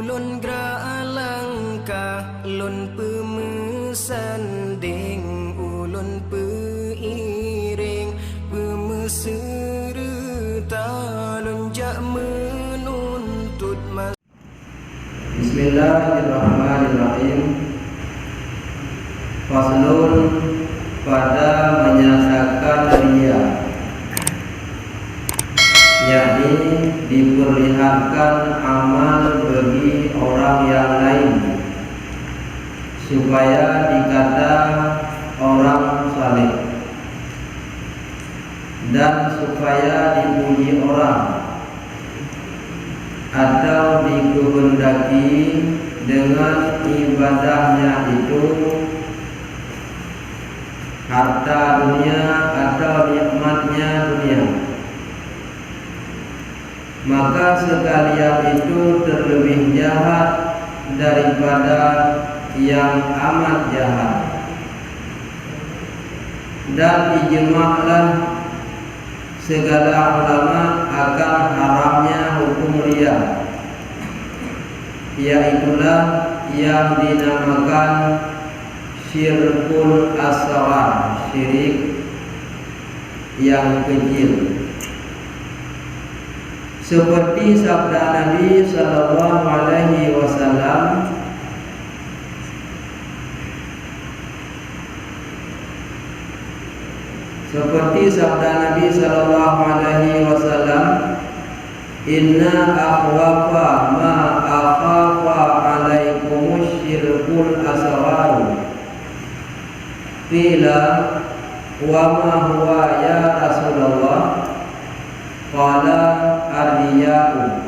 ulun gra langkah lun pemesanding ulun peiring pemeserta lun jak menuntut mas. Bismillahirrahmanirrahim. Faslun pada menyatakan riya, yakni diperlihatkan amal bagi orang yang lain supaya dikata orang saleh dan supaya dipuji orang, atau dikehendaki dengan ibadahnya itu harta dunia atau nikmatnya dunia, maka sekalian itu terlebih jahat daripada yang amat jahat. Dan ijma'lah segala ulama akan haramnya hukum riya, yaitulah yang dinamakan syirkul asghar, syirik yang kecil. Seperti sabda Nabi sallallahu alaihi wasallam, inna akhwafa ma akhafa alaikumus syirkul asghar. Qila wa ma huwa ya Rasulullah? Qala ar-riya'u.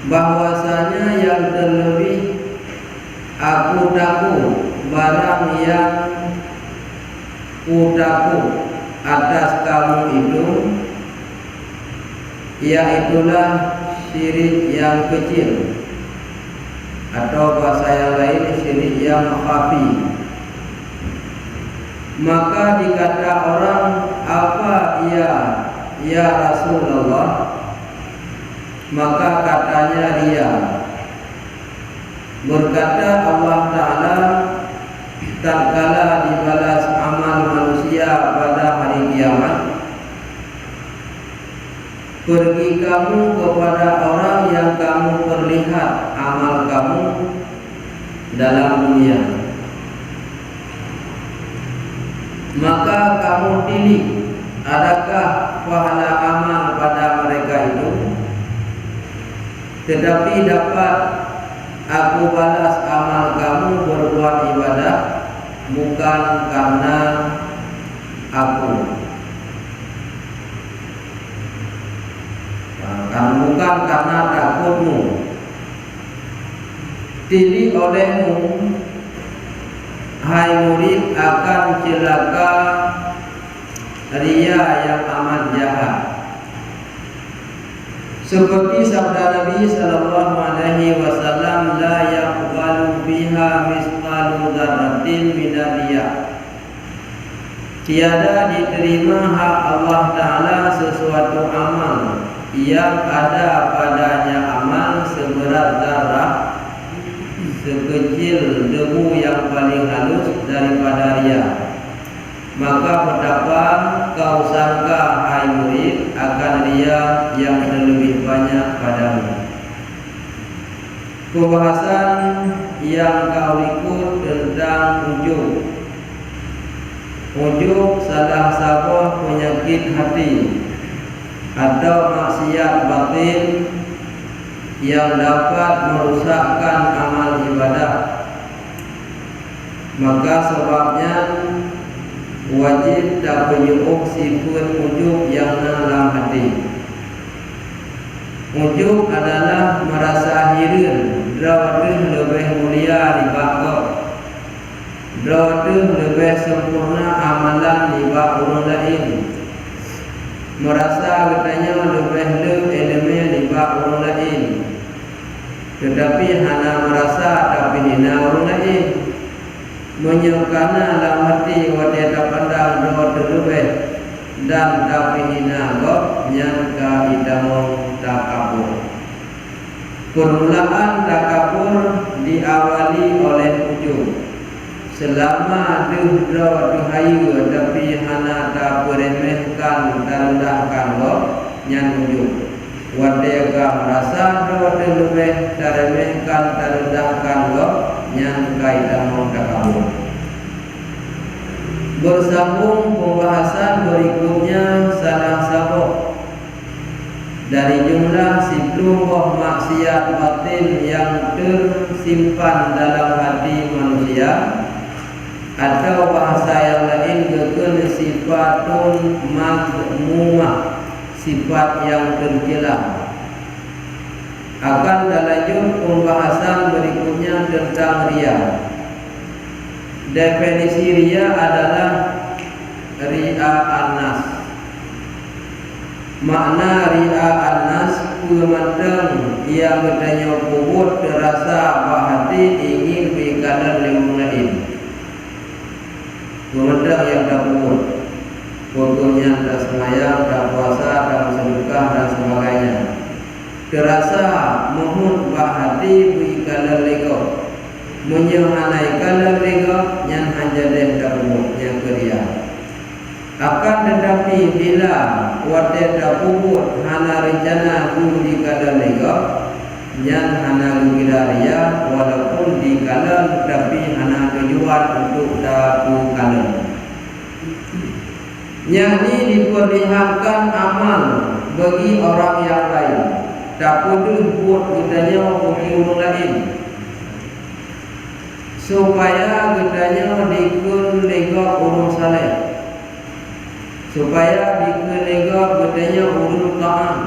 Bahwasanya yang terlebih aku takut, barang yang ku takut atas kamu itu, yaitulah syirik yang kecil, atau bahasa yang lain syirik yang khafi. Maka dikata orang, apa ya Rasulullah? Maka katanya riya. Berkata Allah Ta'ala, tatkala dibalas amal manusia pada hari kiamat, pergi kamu kepada orang yang kamu perlihat amal kamu dalam dunia, maka kamu pilih adakah pahala amal pada mereka itu, tetapi dapat aku balas amal kamu berbuat ibadah bukan karena aku, bukan karena takutmu. Pilih olehmu, hai murid, akan celaka riya yang amat jahat. Seperti sabda Nabi sallallahu alaihi wasallam, la yaqbalu biha misqalu dzarratin minar riya. Tiada diterima hak Allah Ta'ala sesuatu amal yang ada padanya amal seberat zarah, sekecil debu yang paling halus daripada riya. Maka betapa kau sangka, hai murid, akan riya yang lebih banyak padamu. Pembahasan yang kau ikut tentang ujub. Ujub salah satu penyakit hati atau maksiat batin yang dapat merusakkan amal ibadah. Maka sebabnya wajib tak menyuruh sifat ujub yang dalam hati. Ujub adalah merasa hirin, drawatih lebih mulia di bawah, drawatih lebih sempurna amalan di bawah orang lain, merasa katanya lebih elemen di bawah orang lain, tetapi hanya merasa tapi hina orang lain. Menyukana dalam hati wajah tak pandang doa terlebih dan tapi hina gop nyangka idamong tak kabur. Permulaan takabur diawali oleh ujung. Selama dua hayu tapi hana tak beremehkan dan rendahkan lo nyan ujung. Wadega merasa dua lebih teremehkan dan rendahkan lo nyan kaitan mau takabur. Bersambung pembahasan berikutnya salah sabuk dari jumlah 10 maksiat batin yang tersimpan dalam hati manusia, atau bahasa yang lain gekun sifatun mazmumah, sifat yang tercela. Akan lanjut pembahasan berikutnya tentang riya. Definisi riya adalah riya an-nas. Makna riya an-nas pemandang yang bertanya kubur terasa bahati ingin berikanan lewung lain. Pemandang yang tak kubur, pokoknya tak semayang, tak puasa, tak sedekah dan sebagainya, terasa mohon bahati berikanan lego, menyehanaikan lego yang hanjadeh tak kubur yang keria. Akan tetapi bila wate tak kubur hana rencana guru di kadang lego yang hana gugiraria walaupun di kalam tapi hana kejuat untuk dapu kalam. Yang ini diperlihatkan amal bagi orang yang lain. Tak perlu buat kitanya bagi orang lain, supaya kitanya dikun lego urung saleh, supaya dikun lego kitanya urung ta'am,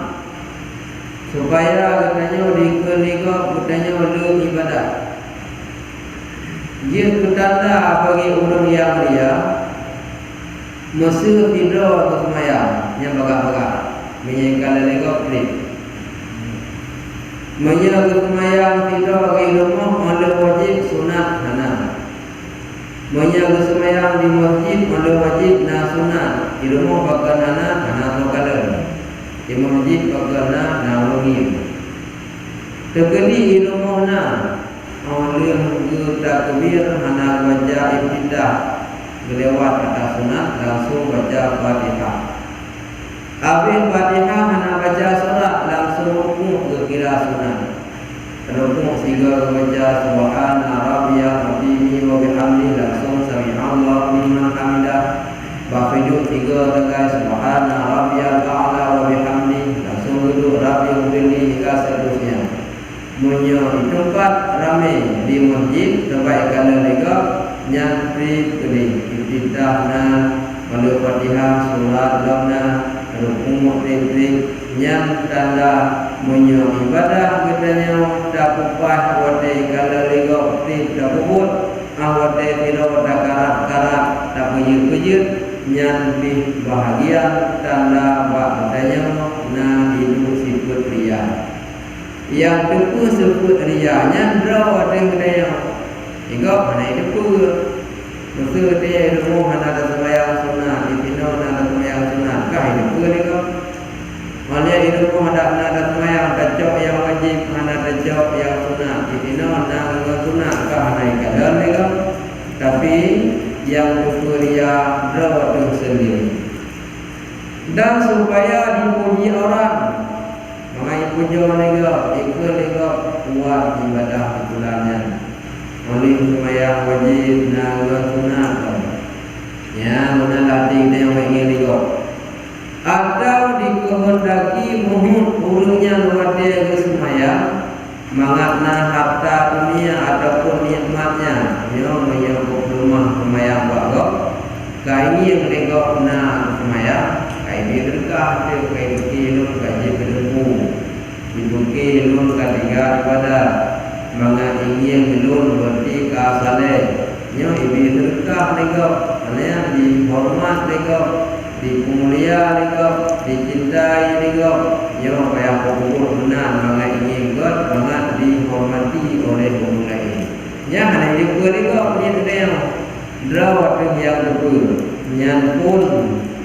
supaya katanya dikun lego katanya urung ibadah. Dia ketanda bagi orang yang ria mesti tidur atau semayang yang bagak-bagak menyangkal lego pelit. Menyangkal semayang tidur bagi rumah ada wajib sunat hana. Menyangkal semayang di masjid ada wajib na sunat. Di rumah bakal hana atau kalah. Di masjid bakal na ulungi. Terkali di rumah na oleh takbir hana baca ibtidah melewat atas sunat langsung baca Fatihah. Habis Fatihah hana baca surat langsung rukuk ke kira sunat. Rukuk sehingga baca subhana rabbiyal azim wa bihamdihi langsung sami'allahu liman hamidah. Bafiduk tiga tegas subhana rabbiyal a'la wa bihamdihi langsung duduk rabbi ubilli hingga seterusnya. Munyo tempat ramai di masjid terbaik kala lega nyantri kini ibtidahna oleh Fatihah surat lamna rukuk ring yang tanda munyo ibadah katanya tak kupah wate kala lega tak kubut awate tiro tak karat tak pejut nyantri bahagia tanda katanya na hidup sifat ria. Yang tepu sebut rianya draw ada kedaya. Hingga mana itu Maksud dia ilmu hana ada sembahyang sunat, itino hana ada sembahyang sunat. Kah itu ni kau? Malah ilmu hana ada sembahyang tajok yang wajib, hana tajok yang sunat, itino hana ada sunat. Kah hana ikadar ni kau? Tapi yang kuria draw tu sendiri. Dan supaya dipuji orang, mengai puja nego, ikut nego buat ibadah bulannya. Oleh sembahyang wajib dan sunat. Ya, mana latih dia yang ingin nego. Atau dikehendaki mohon urungnya luar dia sembahyang, mengatna harta dunia ataupun nikmatnya, yang menyebut rumah sembahyang bagok. Kaini yang nego na sembahyang. Kaini berkah dia kaini kilun kaji beremu dibuki lun ketiga ibadah manga ingin lun berarti kasale nyo ibi berkah nego ane dihormat nego dimulia nego dicintai nego nyo kaya kubur benar manga ingin god manga dihormati oleh orang lain nya hanya dibuat nego punya dia drawat yang betul nyan pun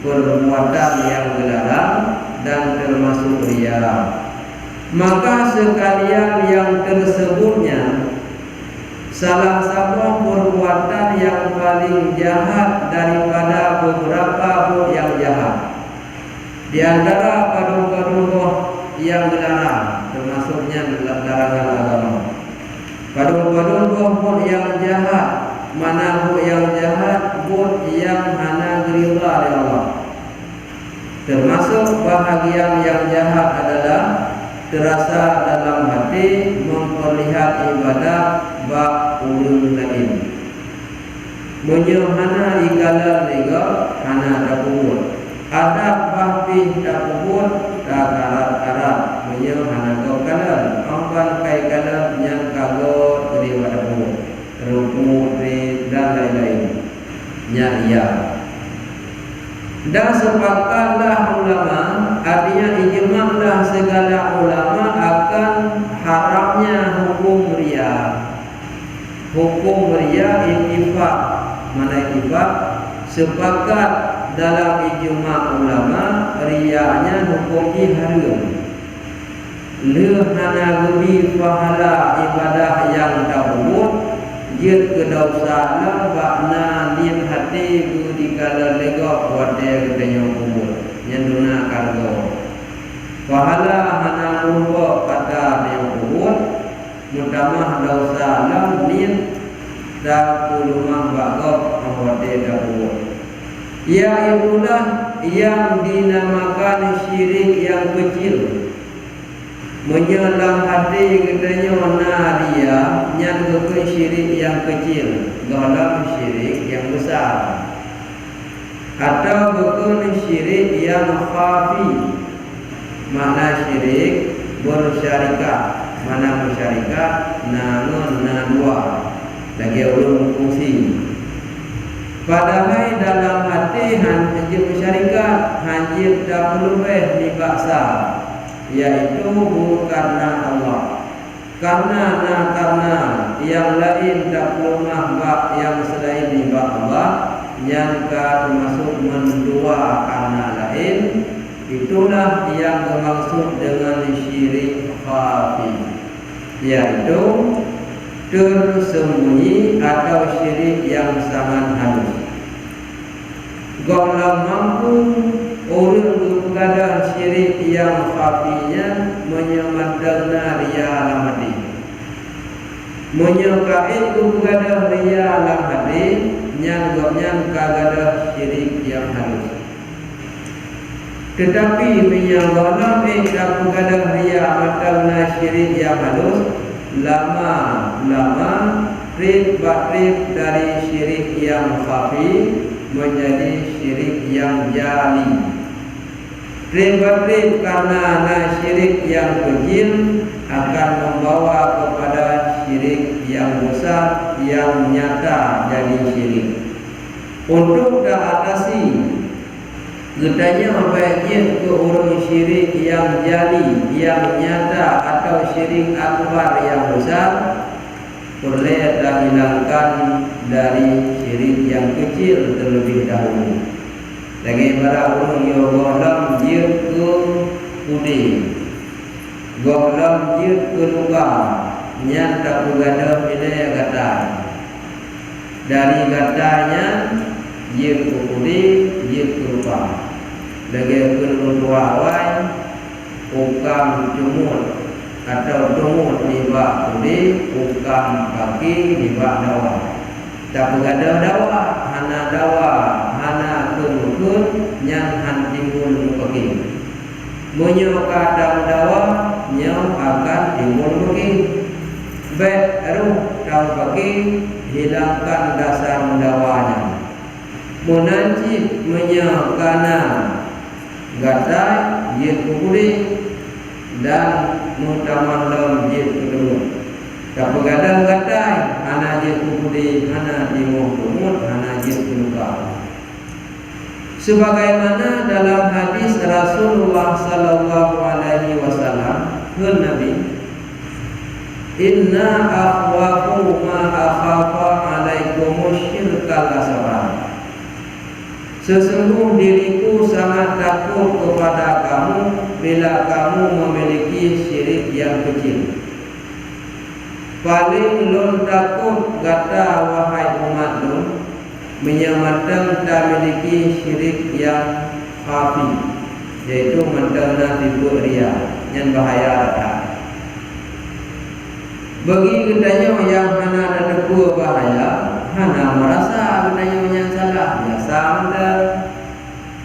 perbuatan yang dilarang dan termasuk ria. Maka sekalian yang tersebutnya salah satu perbuatan yang paling jahat daripada beberapa hal yang jahat. Di antara padung-padung yang dilarang, termasuknya larangan agama. Padung-padung yang jahat, mana hal yang jahat, hal yang hana ridha oleh Allah. Termasuk bahagian yang jahat adalah terasa dalam hati memperlihat ibadah bak ulun lain. Menyuhana ikalan lega hana dapur. Ada bahti dapur karat-karat menyuhana kau kalan. Ampan kai kalan yang kagot dari dapur. Rupu dan lain-lain. Nyaya. Dan sepakatlah ulama, artinya ijma'lah segala ulama akan haramnya hukum riya. Hukum riya ittifaq, mana ittifaq? Sepakat dalam ijma' ulama riyanya hukumnya haram. Lehana gemi pahala ibadah yang dahulu jid kedausalan bakna niat hati budi kala legok wade katanya kubur nyanduna kargo pahala hana murwa kata yang kubur mutamah dausalan niat da kulumah bagok wade da kubur. Ya itulah yang dinamakan syirik yang kecil. Menyelam hati katanya nadia yang bukan syirik yang kecil, dalam syirik yang besar, atau bukan syirik yang khafi. Mana syirik bersyarikat, mana bersyarikat namun nadua lagi ulun fungsi. Padahal dalam hati hanjir bersyarikat hanjir tak lebih dibaksa, yaitu karena Allah. Karena yang lain tak lumah bak yang selain bak Allah yang termasuk mendua karena lain, itulah yang bermaksud dengan syirik khafi, yaitu tersembunyi atau syirik yang sangat halus. Kalau mampu orang berkadar syirik yang khafinya menyemadana riya alam hati, menyukai berkadar riya alam hati, yang kagada syirik yang halus. Tetapi menyanggalam berkadar riya matana syirik yang halus, lama-lama trip dari syirik yang khafi menjadi syirik yang jali. Trip karena syirik yang kecil akan membawa kepada syirik yang besar yang nyata jadi syirik. Untuk diatasi getanya baiknya ke orang syirik yang jali, yang nyata atau syirik akbar yang besar, boleh hilangkan dari syirik yang kecil terlebih dahulu. Lagi para orang yang golam jir ke kudi, golam jir ke luka, nyata bergada pilih kata. Dari katanya jir ke kudi, jir ke luka. Lagi ke luka awal, ukam cumut atau tumut di bak kudi, ukam kaki di bak dawa. Tak bergada dawa, hana dawa, hana kumukun yang hantimun pergi. Munyo kadang dawa, nyau akan timbul pergi. Baru tahu pergi, hilangkan dasar dawanya. Munajib menyo kana gatai jid kukuri dan mutamandam jid kedua. Tak bergadang gatai, hana jid kukudi, hana dimuh kumut, hana jid keluka. Sebagaimana dalam hadis Rasulullah sallallahu alaihi wasallam, Nabi, inna akhwafu ma akhafa alaikumus syirkal asghar. Sesungguh diriku sangat takut kepada kamu bila kamu memiliki syirik yang kecil. Paling lun takut kata wahai umat lun, menyamatang tak memiliki syirik yang khafi, yaitu mentana tipu ria yang bahaya datang. Bagi katanya yang hana ada dua bahaya, hana merasa katanya yang salah, biasa anda.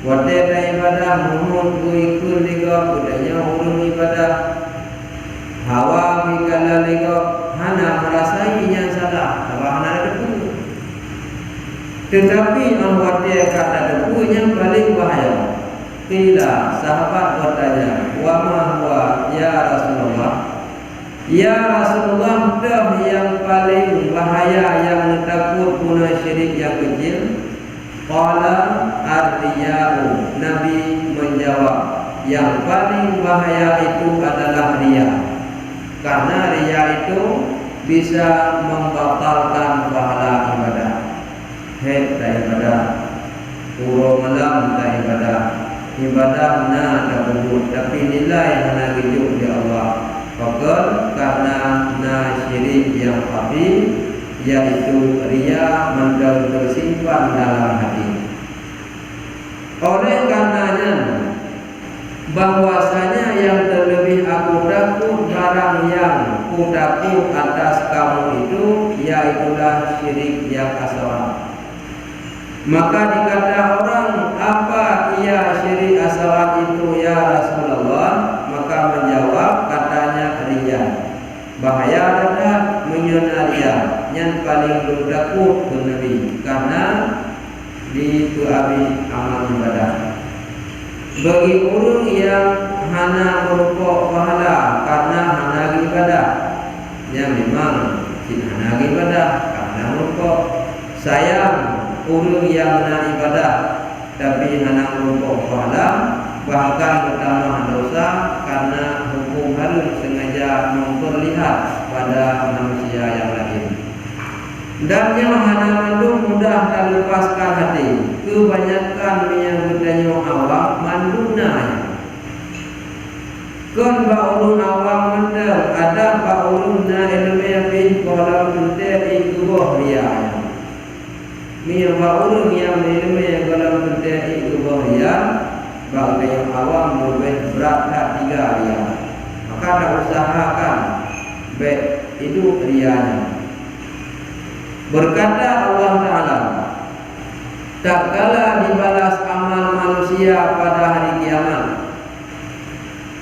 Wate ibadah muhun ku ikut liga katanya urung ibadah. Hawa mikala liga hana merasa yang salah, hawa hana ada dua. Tetapi wate kata dua yang paling bahaya. Bila sahabat bertanya, wa ma huwa ya Rasulullah? Ya Rasulullah, dah yang paling bahaya yang takut guna syirik yang kecil. Qala ar-riya'u. Nabi menjawab, yang paling bahaya itu adalah riya. Karena riya itu bisa membatalkan pahala ibadah. Head daripada puro malam daripada ibadah na dabut, tapi nilai hana hidup di Allah. Fakir karena na syirik yang khafi, yaitu riya mendam tersimpan dalam hati. Oleh karenanya bahwasanya yang terlebih aku takut barang yang ku takut atas kamu itu, yaitulah syirik yang asal. Maka dikata orang, apa ia syirik asal itu ya Rasulullah? Maka menjawab, katanya riya. Bahaya adalah menyana riya yang paling takut ke Nabi, karena itu habis amal ibadah. Bagi orang yang hana merupuk pahala karena hana ibadah, yang memang tidak hana ibadah karena merupuk. Sayang orang yang hana ibadah tapi hana merupuk pahala, bahkan bertambah dosa karena hukum harus sengaja memperlihat pada manusia yang lain. Dan yang hana mandung mudah terlepaskan hati. Kebanyakan yang bertanya awam mandungna. Kon baulun awam mandang ada baulun na ilmu bin kolam tenteri kubah riya. Mia baulun yang ilmu kolam tenteri kubah riya. Bagi yang awam lebih berat tiga riya, maka dah usahakan baik itu rianya. Berkata Allah Ta'ala, tak kala dibalas amal manusia pada hari kiamat,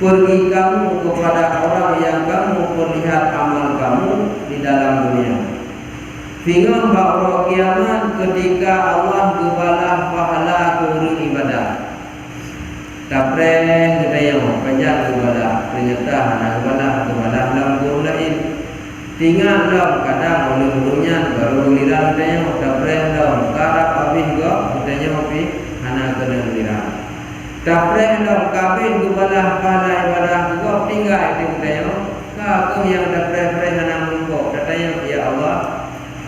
pergi kamu kepada orang yang kamu perlihat amal kamu di dalam dunia. Hingga bahwa kiamat ketika Allah gebalah pahala kurun ibadah. Tapreh kita yang panjang kepada ternyata anak kepada dalam lain tinggal dalam kadang oleh gurunya baru giliran kita yang tapreh dalam karap habis go kita yang habis anak kena giliran tapreh dalam kabin kepada pada ibadah go tinggal itu kita yang aku yang tapreh anak mengko katanya ya Allah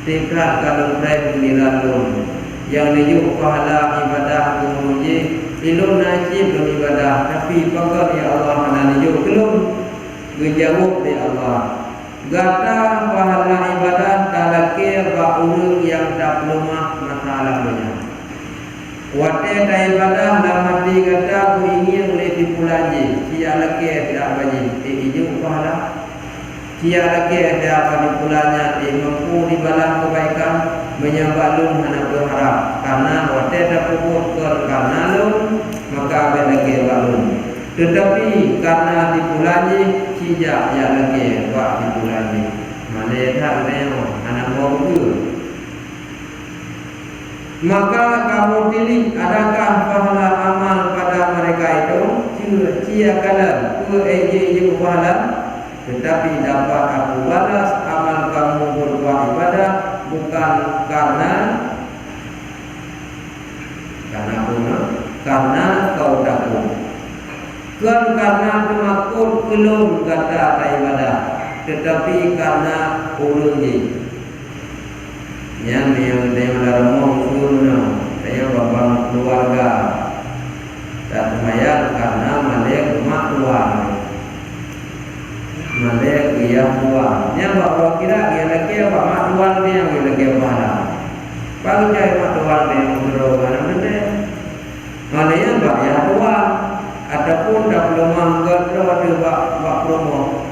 tinggal kalau tapreh giliran dulu yang dijuk pahala ibadah memuji ilmu najib belum ibadah, tapi pakar ya Allah hana nijuk belum menjawab ya Allah. Gata pahala ibadah talakir ba'ulun yang tak lemah masalahnya. Wate ta ibadah dalam hati kata ku ingin oleh dipulaji, sia laki tidak baji, ijuk pahala. Sia laki ada dipulanya, mampu dibalas kebaikan, menyabalun hana berharap karena wate ta pupuk karena lun maka lagi balun. Tetapi karena dipulaji cija ya lagi buat dipulaji. Mana tak leo anak mau tu. Maka kamu pilih adakah pahala amal pada mereka itu? Cia kala ku eje pahala, tetapi dapat aku balas amal kamu berbuat ibadah bukan karena kau takut, karena pemakut belum kata ibadah, tetapi karena ulunji yang dia dalam mengurus katanya babang keluarga dan semayang karena malek rumah tuan malek yang tuan yang bawa kira dia lagi apa mak tuan dia lagi apa pagi cai mak tuan dia mengeroh mana benda maleknya bak ya tuan ataupun dah belum mangkat ada bak promo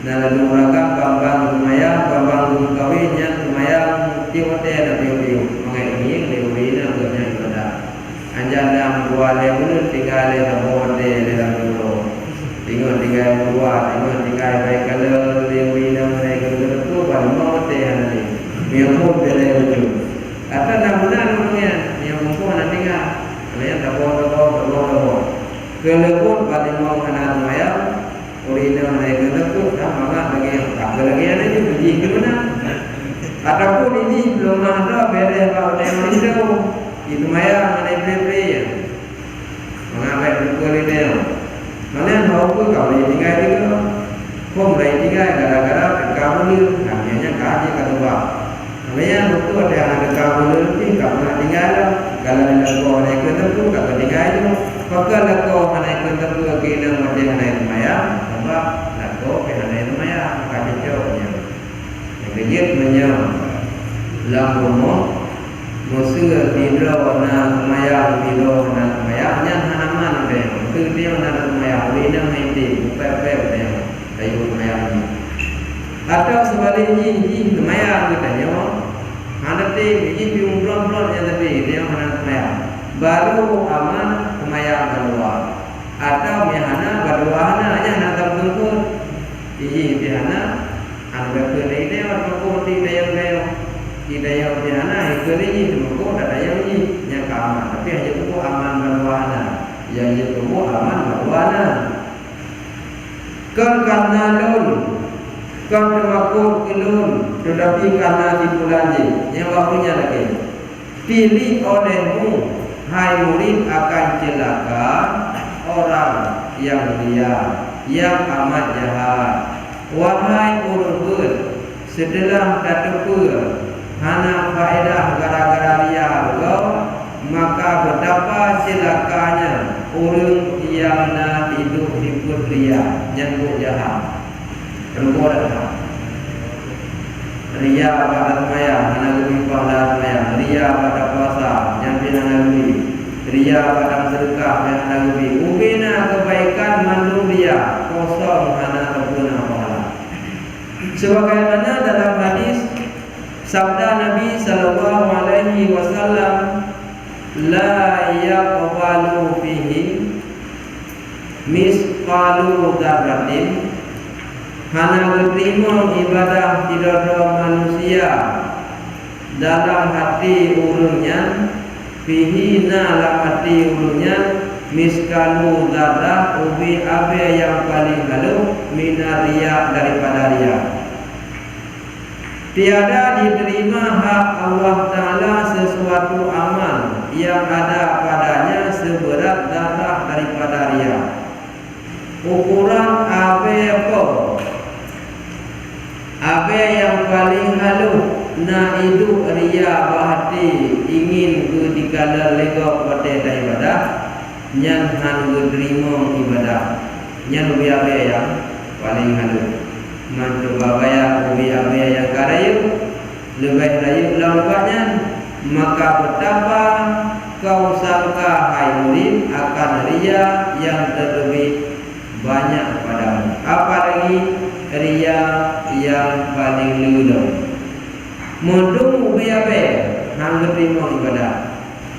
dan lalu mereka bambang semayang bambang kawinnya semayang tiwate ada tiup mengenai lewina agaknya ibadah anjang dalam dua level tiga level dalam dulu tinggal dua tinggal baik kalau lewina mereka itu baru mau teh nanti miamu bela itu atau namunan namanya yang mungkin nanti kan namanya tak boleh kelebut paling mau anak semayang Urina mereka takut maka lagi tak lagi ada je pergi ke mana ataupun ini belum ada beres kalau dia itu itu maya mana beri ya mengambil buku ini mana mau ke kalau dia tinggal itu pun mulai tinggal gara-gara kabel namanya kaji kata buat namanya buku ada yang ada kabel itu kamu nak tinggal kalau ada kau naik ke tempat kalau tinggal itu maka kau naik ke tempat kena macam naik maya sebab kau kena naik maya kaji jauhnya yang kejut menyam lampumu musuh tidur na maya tidur na maya nya hanaman deh tu dia na maya ulina mesti pepe deh kayu maya ni atau sebaliknya ini maya katanya ada ti ini biung-biung yang tadi dia mana maya baru aman maya kedua atau mihana baduana nya nak tertunggu ini mihana anda kena ini orang kau tidak yang mihana itu ini semua ada yang ini yang aman tapi hanya tu aman baduana yang itu aman baduana karena lon termakuk ilun tetapi karena dipulanji yang waktunya lagi pilih olehmu hai murid akan celaka orang yang liar yang amat jahat wahai urut setelah datupur hana faedah gara-gara liar kau maka betapa celakanya orang yang nak hidup hidup liar yang jahat terbuat ria pada maya menagumi pahala maya ria pada puasa yang menagumi ria pada sedekah yang menagumi ubina kebaikan mandung ria kosong hana terguna pahala sebagaimana dalam hadis sabda Nabi sallallahu alaihi wasallam la yaqbalu fihi misqalu dzarratin hana terima ibadah tidak ada manusia dalam hati urungnya fihi dalam hati urungnya miskalu darah ubi abe yang paling halu minaria daripada ria tiada diterima hak Allah Ta'ala sesuatu amal yang ada padanya seberat darah daripada ria ukuran abe apa apa yang paling halu na itu ria bahati ingin ku dikala lega pada ibadah nyan han terima ibadah nyan ubi apa yang paling halu mencoba bayar ubi apa yang karayu lebih rayu lampaknya maka betapa kau sangka hai murid akan ria yang terlebih banyak padamu apalagi ria yang paling ludah mundung ubi apa hang terima ibadah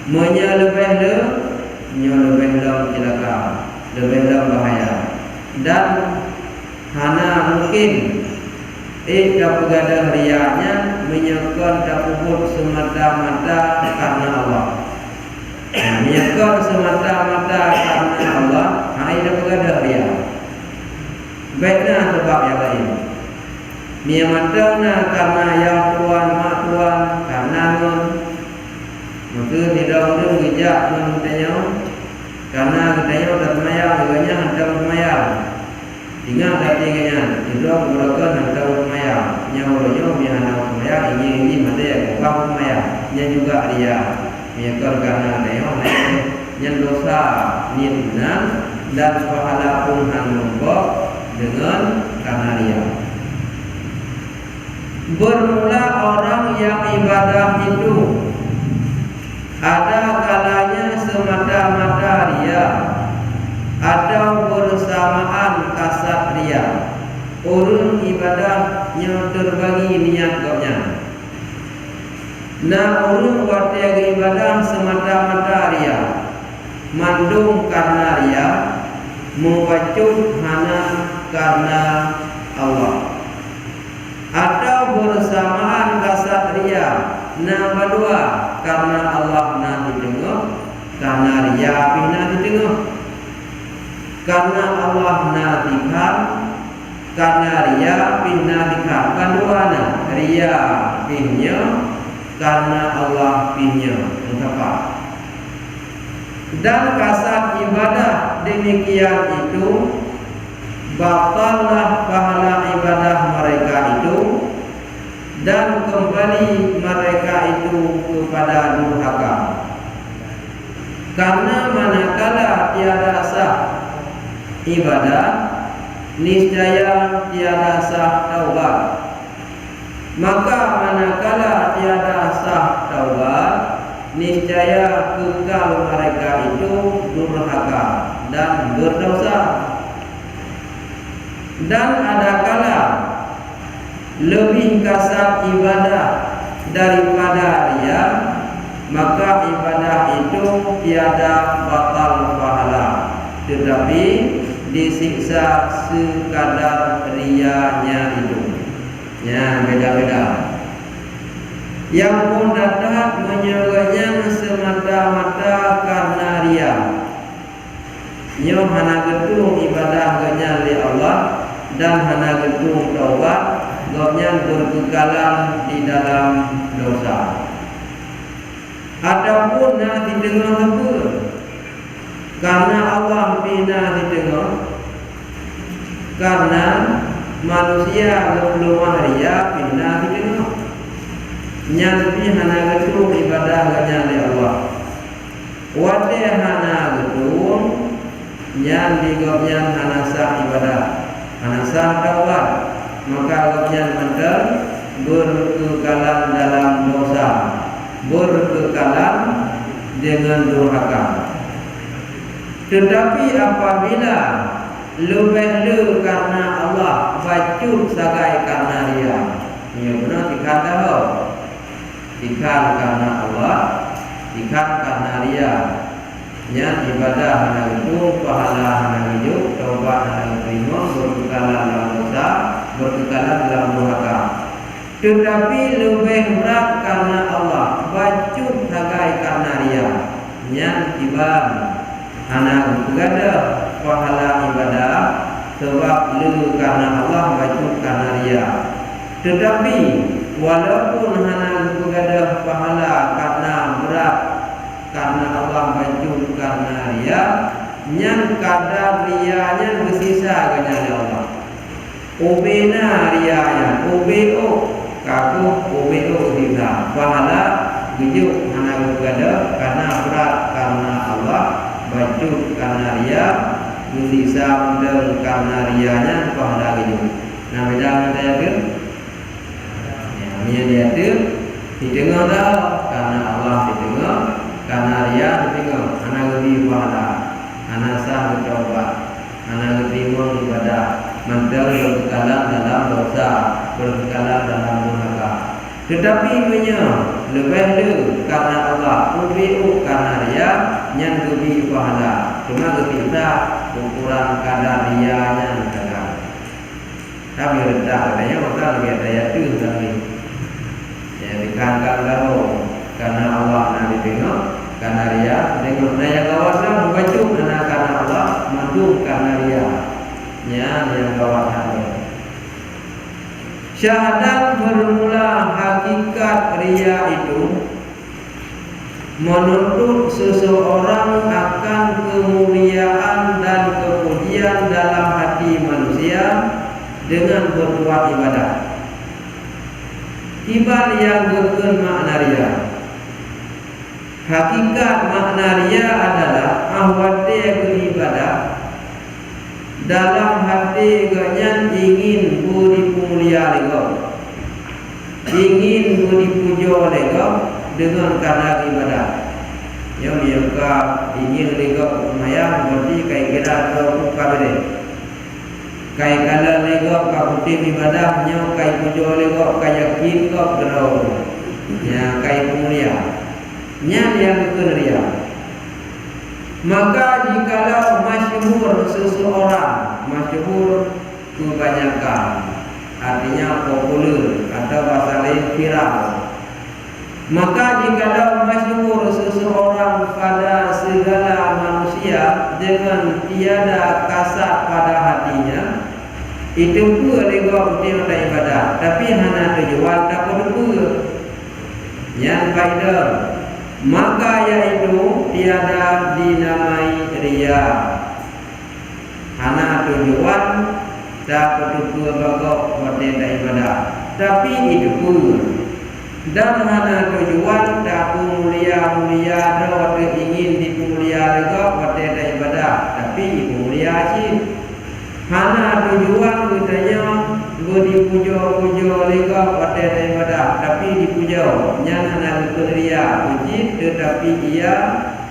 menyalebeh le nyalebeh le celaka lebih le bahaya dan hana mungkin dapat gadah riaknya menyekon dapat semata-mata karena Allah menyekon semata-mata karena Allah hai dapat gadah riak baiknya sebab yang lain Mia matangna karena yang tuan mak tuan karena non maka tidak ada gejak non tanya karena katanya dah semayang juga hantar semayang tinggal katanya itu mereka hantar semayang nyawa mia hantar semayang ini mata yang bukan semayang nya juga dia Miakar karena neo yang dosa nirunan dan pahala pun nombok dengan karena ria. Bermula orang yang ibadah itu ada kalanya semata-mata ria atau bersamaan kasat ria. Orang ibadahnya terbagi niat gopnya. Nah orang buat ibadah semata-mata ria, mandung karena ria, membacut hana karena Allah. Atau bersamaan kasat ria, nah kedua karena Allah nanti tengok, karena ria nanti tengok, karena Allah nantikan, karena ria nantikan. Kedua na ria pinnya, karena Allah pinnya tepat. Dan kasat ibadah demikian itu batallah pahala ibadah mereka itu dan kembali mereka itu kepada durhaka. Karena manakala tiada sah ibadah, niscaya tiada sah taubat. Maka manakala tiada sah taubat, niscaya kekal mereka itu durhaka dan berdosa. Dan ada kala lebih kasat ibadah daripada ria, maka ibadah itu tiada batal pahala, tetapi disiksa sekadar rianya itu. Ya, beda-beda. Yang pun datang menyebutnya semata-mata karena ria. Nyo hana gedung ibadah ganya li Allah dan hana gedung taubat gopnya berkekalan di dalam dosa. Adapun na di tengah apa? Karena Allah bina di tengah, karena manusia lemah ria bina di tengah. Nyampi hana gedung ibadah ganya li Allah. Wate hana gedung yang digopnya hanasah ibadah, hanasah taubat, maka gopnya mental berkekalan dalam dosa, berkekalan dengan durhaka. Tetapi apabila lebih karena Allah, bacut sagai karena ria, ia benar ikan tahu, ikan karena Allah, ikan karena ria. Nya ibadah hana itu, pahala hana hidup, taubat hana terima, berkekalan dalam dosa, berkekalan dalam durhaka. Tetapi lebih berat karena Allah, bacut sagai karena ria. Nya ibadah hana gada pahala ibadah, sebab lu karena Allah, bacut karena ria. Tetapi walaupun hana gada pahala karena berat karena Allah, baju karena ria, yang kadar rianya bersisa kenyal Allah. Ubena rianya, ubeo kaku ubeo kita. Pahala baju hana gada karena berat karena Allah, baju karena ria, bersisa model karena rianya pahala baju. Nah beda kita yakin? Ya, dia tu di tengah dah karena Allah di tengah. Karena ria tengok anak lebih pahala, anak sah bertobat, anak lebih ibadah, mental berkekalan dalam dosa, berkekalan dalam durhaka. Tetapi punya lebih karena Allah, ubiu karena ria, yang lebih pahala. Cuma kita ukuran kadar rianya kadar. Tapi rendah katanya orang lebih daya tu lagi. Ya dikangkang lalu karena Allah nanti tengok. Karena ria, tengok naya kawasan membaca karena Allah, mandung karena ria. Ya, yang kawasan. Syahadat bermula hakikat ria itu menuntut seseorang akan kemuliaan dan kepujian dalam hati manusia dengan berbuat ibadah. Tiba yang gegen makna ria. Hakikat makna riya adalah ahwate beribadah dalam hati ganyan ingin dipulia lego, ingin dipuja lego dengan karena ibadah. Yang mereka ingin lego semayang berarti kai kira atau kabeh. Kai kala lego kabuti ibadah nyo kai puja lego kai yakin kau berau. Ya kai mulia. Nya yang kekerian. Maka jikalau masyhur seseorang, masyhur kebanyakan, artinya populer atau bahasa lain viral. Maka jikalau masyhur seseorang pada segala manusia dengan tiada kasat pada hatinya, itu pun lego uti pada ibadah, tapi hana tujuan tak perlu. Yang faedah maka yaitu tiada dinamai riya. Hana tujuan tak perlu bagok pada ibadah, tapi itu pun. Dan hana tujuan tak mulia do ingin dimulia juga pada ibadah, tapi mulia sih. Hana tujuan katanya dipuja-puja lega pada ibadah, tapi dipuja yang hana keria puji tetapi ia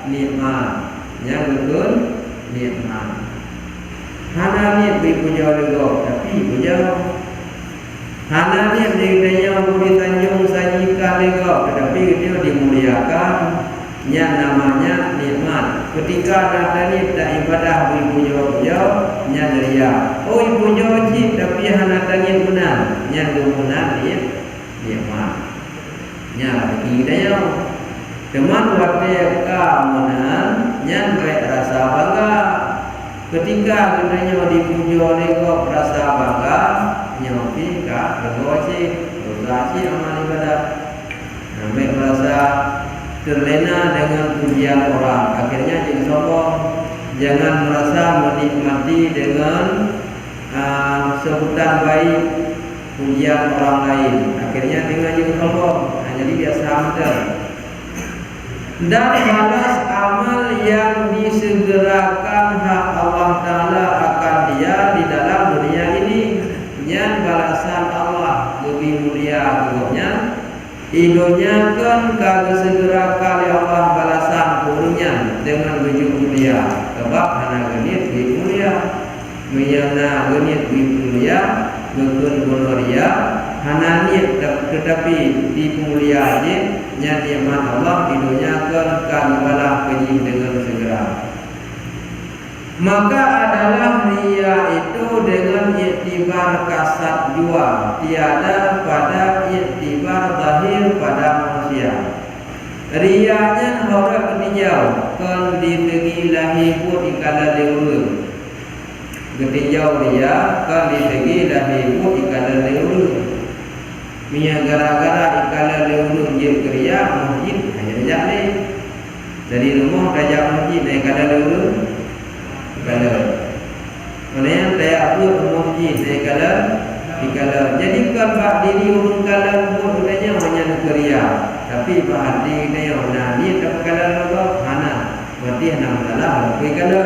nikmat, yang betul nikmat. Hana ni dipuja lega tapi puja. Hana ni dia ditanjung sajikan lega tetapi dia dimuliakan, yang namanya nikmat. Ketika datang tak ibadah dipuja-puja yang ria. Oh ipuja cik tapi hana tanya benar, yang benar dia nikmat. Yang lagi dia teman waktu keamanan yang baik rasa bangga. Ketika katanya dipuja lega rasa bangga, nyopi ka bergoci, bergoci amal ibadah. Sampai merasa terlena dengan pujian orang, akhirnya jadi sombong. Jangan merasa menikmati dengan sebutan baik pujian orang lain, akhirnya dengan jadi sombong. Jadi biasa amat. Dan balas amal yang disegerakan hak Allah Ta'ala akan dia di dalam dunia ini, yang balasan Allah lebih mulia gurunya. Idonya kan kagak segera kali Allah balasan purunya dengan wujud mulia. Sebab hana genit wujud mulia, meyana genit wujud mulia, gekun gonoria, hana niat tetapi di mulia aja. Nya nikmat Allah idonya kan kagak balas keji dengan segera. Maka adalah riya itu dengan iktibar kasat jua, tiada pada iktibar zahir pada manusia. Riyanya orang ketinjau kan ditegi lahi pun ikala leulu. Ketinjau riya kan ditegi lahi pun ikala leulu. Mia gara-gara ikala leulu je kriya masjid hanya jadi. Dari rumah raja masjid naik ikala leulu. Kalau mana saya buat masjid saya kalau jadi kalau diri orang kalau buat udahnya hanya keria, tapi hati dia orang ni tak kalau apa hana berarti hana masalah. Tapi kalau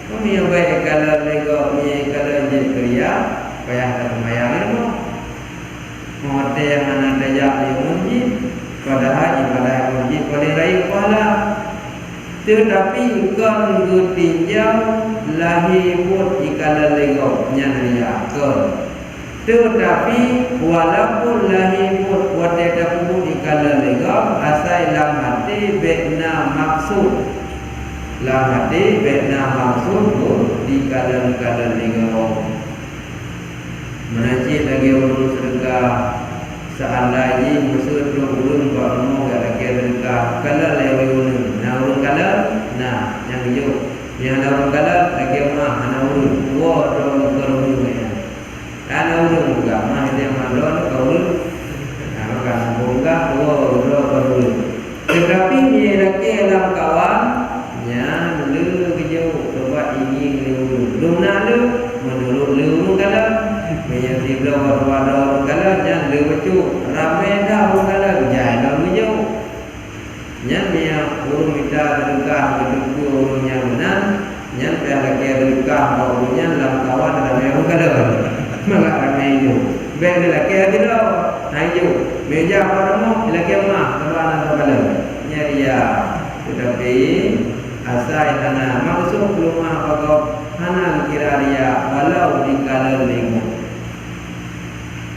kami yang baik kalau lego ni kalau jadi keria payah tak mayang itu. Mengerti yang hana daya di masjid, padahal ibadah masjid paling lain pahala. Tetapi kan gutinjau lahi pun ikala lego nyanaria kan. Tetapi walaupun lahi pun wadada pun ikala lego asal lam hati bekna maksud. Lam hati bekna maksud pun ikala lego. Menajik lagi urus sedekah seandainya musuh ulun kalau gak lagi sedekah kalau lewi ulun. Nah urun kala, nah yang hijau, yang ada urun kala lagi mah, ana urun, dua orang urun ni, ana urun juga, mah dia malon urun, nah maka buka dua urun. Tetapi dia lagi dalam kawan, nya lu hijau, coba ini urun, belum nak lu, menurut lu urun kala, punya tiga orang kala, jangan lu bacu, ramai dah urun kala, jangan lu hijau, nya dia urung minta sedekah begitu urungnya benar nyan pihak laki sedekah urungnya dalam kawan ramai orang kada maka ramai itu baik laki tidak ayo meja apa mau laki mah kawan kada nyari ya tetapi asai hana maksud rumah pokok hana kiraria walau di kala lingkungan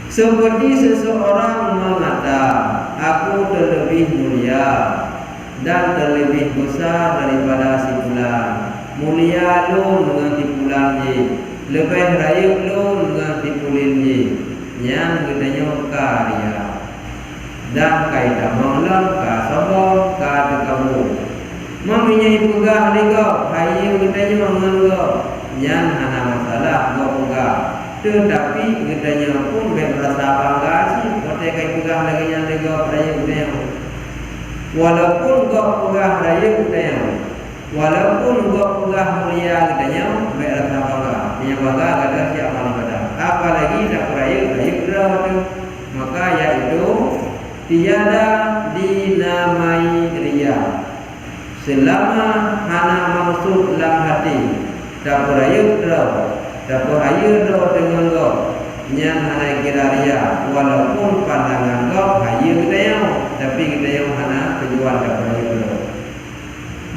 seperti seseorang mengata aku terlebih mulia dan terlebih besar daripada si fulan. Mulia lu dengan si fulan je, lebih raya lu dengan si fulan je. Yang katanya karya dan kaitan mengelam ka sombong ka dekamu. Mempunyai pegah lega, hayu katanya mengelam yang hana masalah gak pegah. Tetapi katanya pun berasa bangga sih, kote kai pegah lagi yang lega raya katanya. Walaupun kau pegah raya katanya, walaupun kau pegah mulia katanya, berasa bangga. Yang bangga kata siapa ni kata. Apalagi tak raya berapa tu, maka yaitu tiada dinamai ria. Selama hana maksud dalam hati, tak raya berapa. Dapat hayu do dengan go yang hana kira ria walaupun pandangan go hayu kita yang tapi kita yang hana penjual dapat hayu do.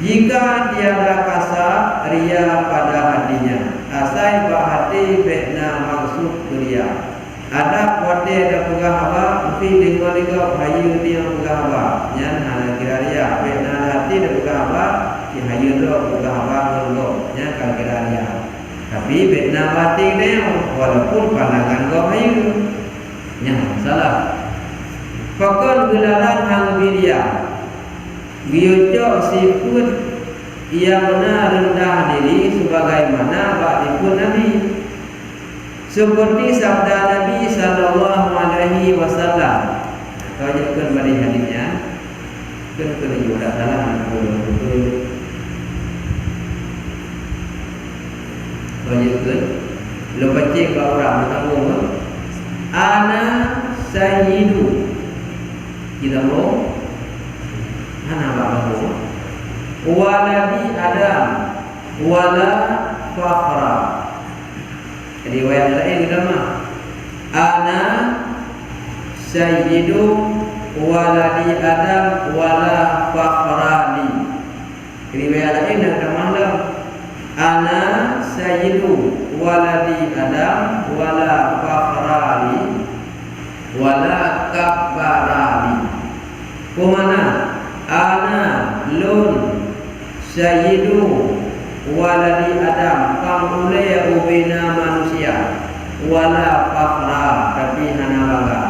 Jika tiada kasar ria pada hatinya asai bah hati bekna maksud ria ada kuate ada pegah apa mesti dengan go hayu ni yang pegah apa yang hana kira ria bekna hati ada pegah apa si hayu do pegah apa go yang kan kira ria. Tapi betna batik dia walaupun pandangan kau hayu nya salah. Fakon gelaran hang bidia biucok sifat yang benar rendah diri sebagaimana batikun Nabi. Seperti sabda Nabi sallallahu alaihi wasallam. Kau jangan balik hadisnya. Kena juga salah betul. Banyak ke lepas cek ke orang bertanggung ana sayyidu kita mau ana bahawa waladi adam wala fakhra riwayat lain nama ana sayyidu waladi adam wala fakhrani riwayat lain nama ana sayyidu waladi adam wala fakhrali wala kabbarali. Kumana ana lun sayyidu waladi adam pamule ubina manusia wala fakhra tapi hana bangga.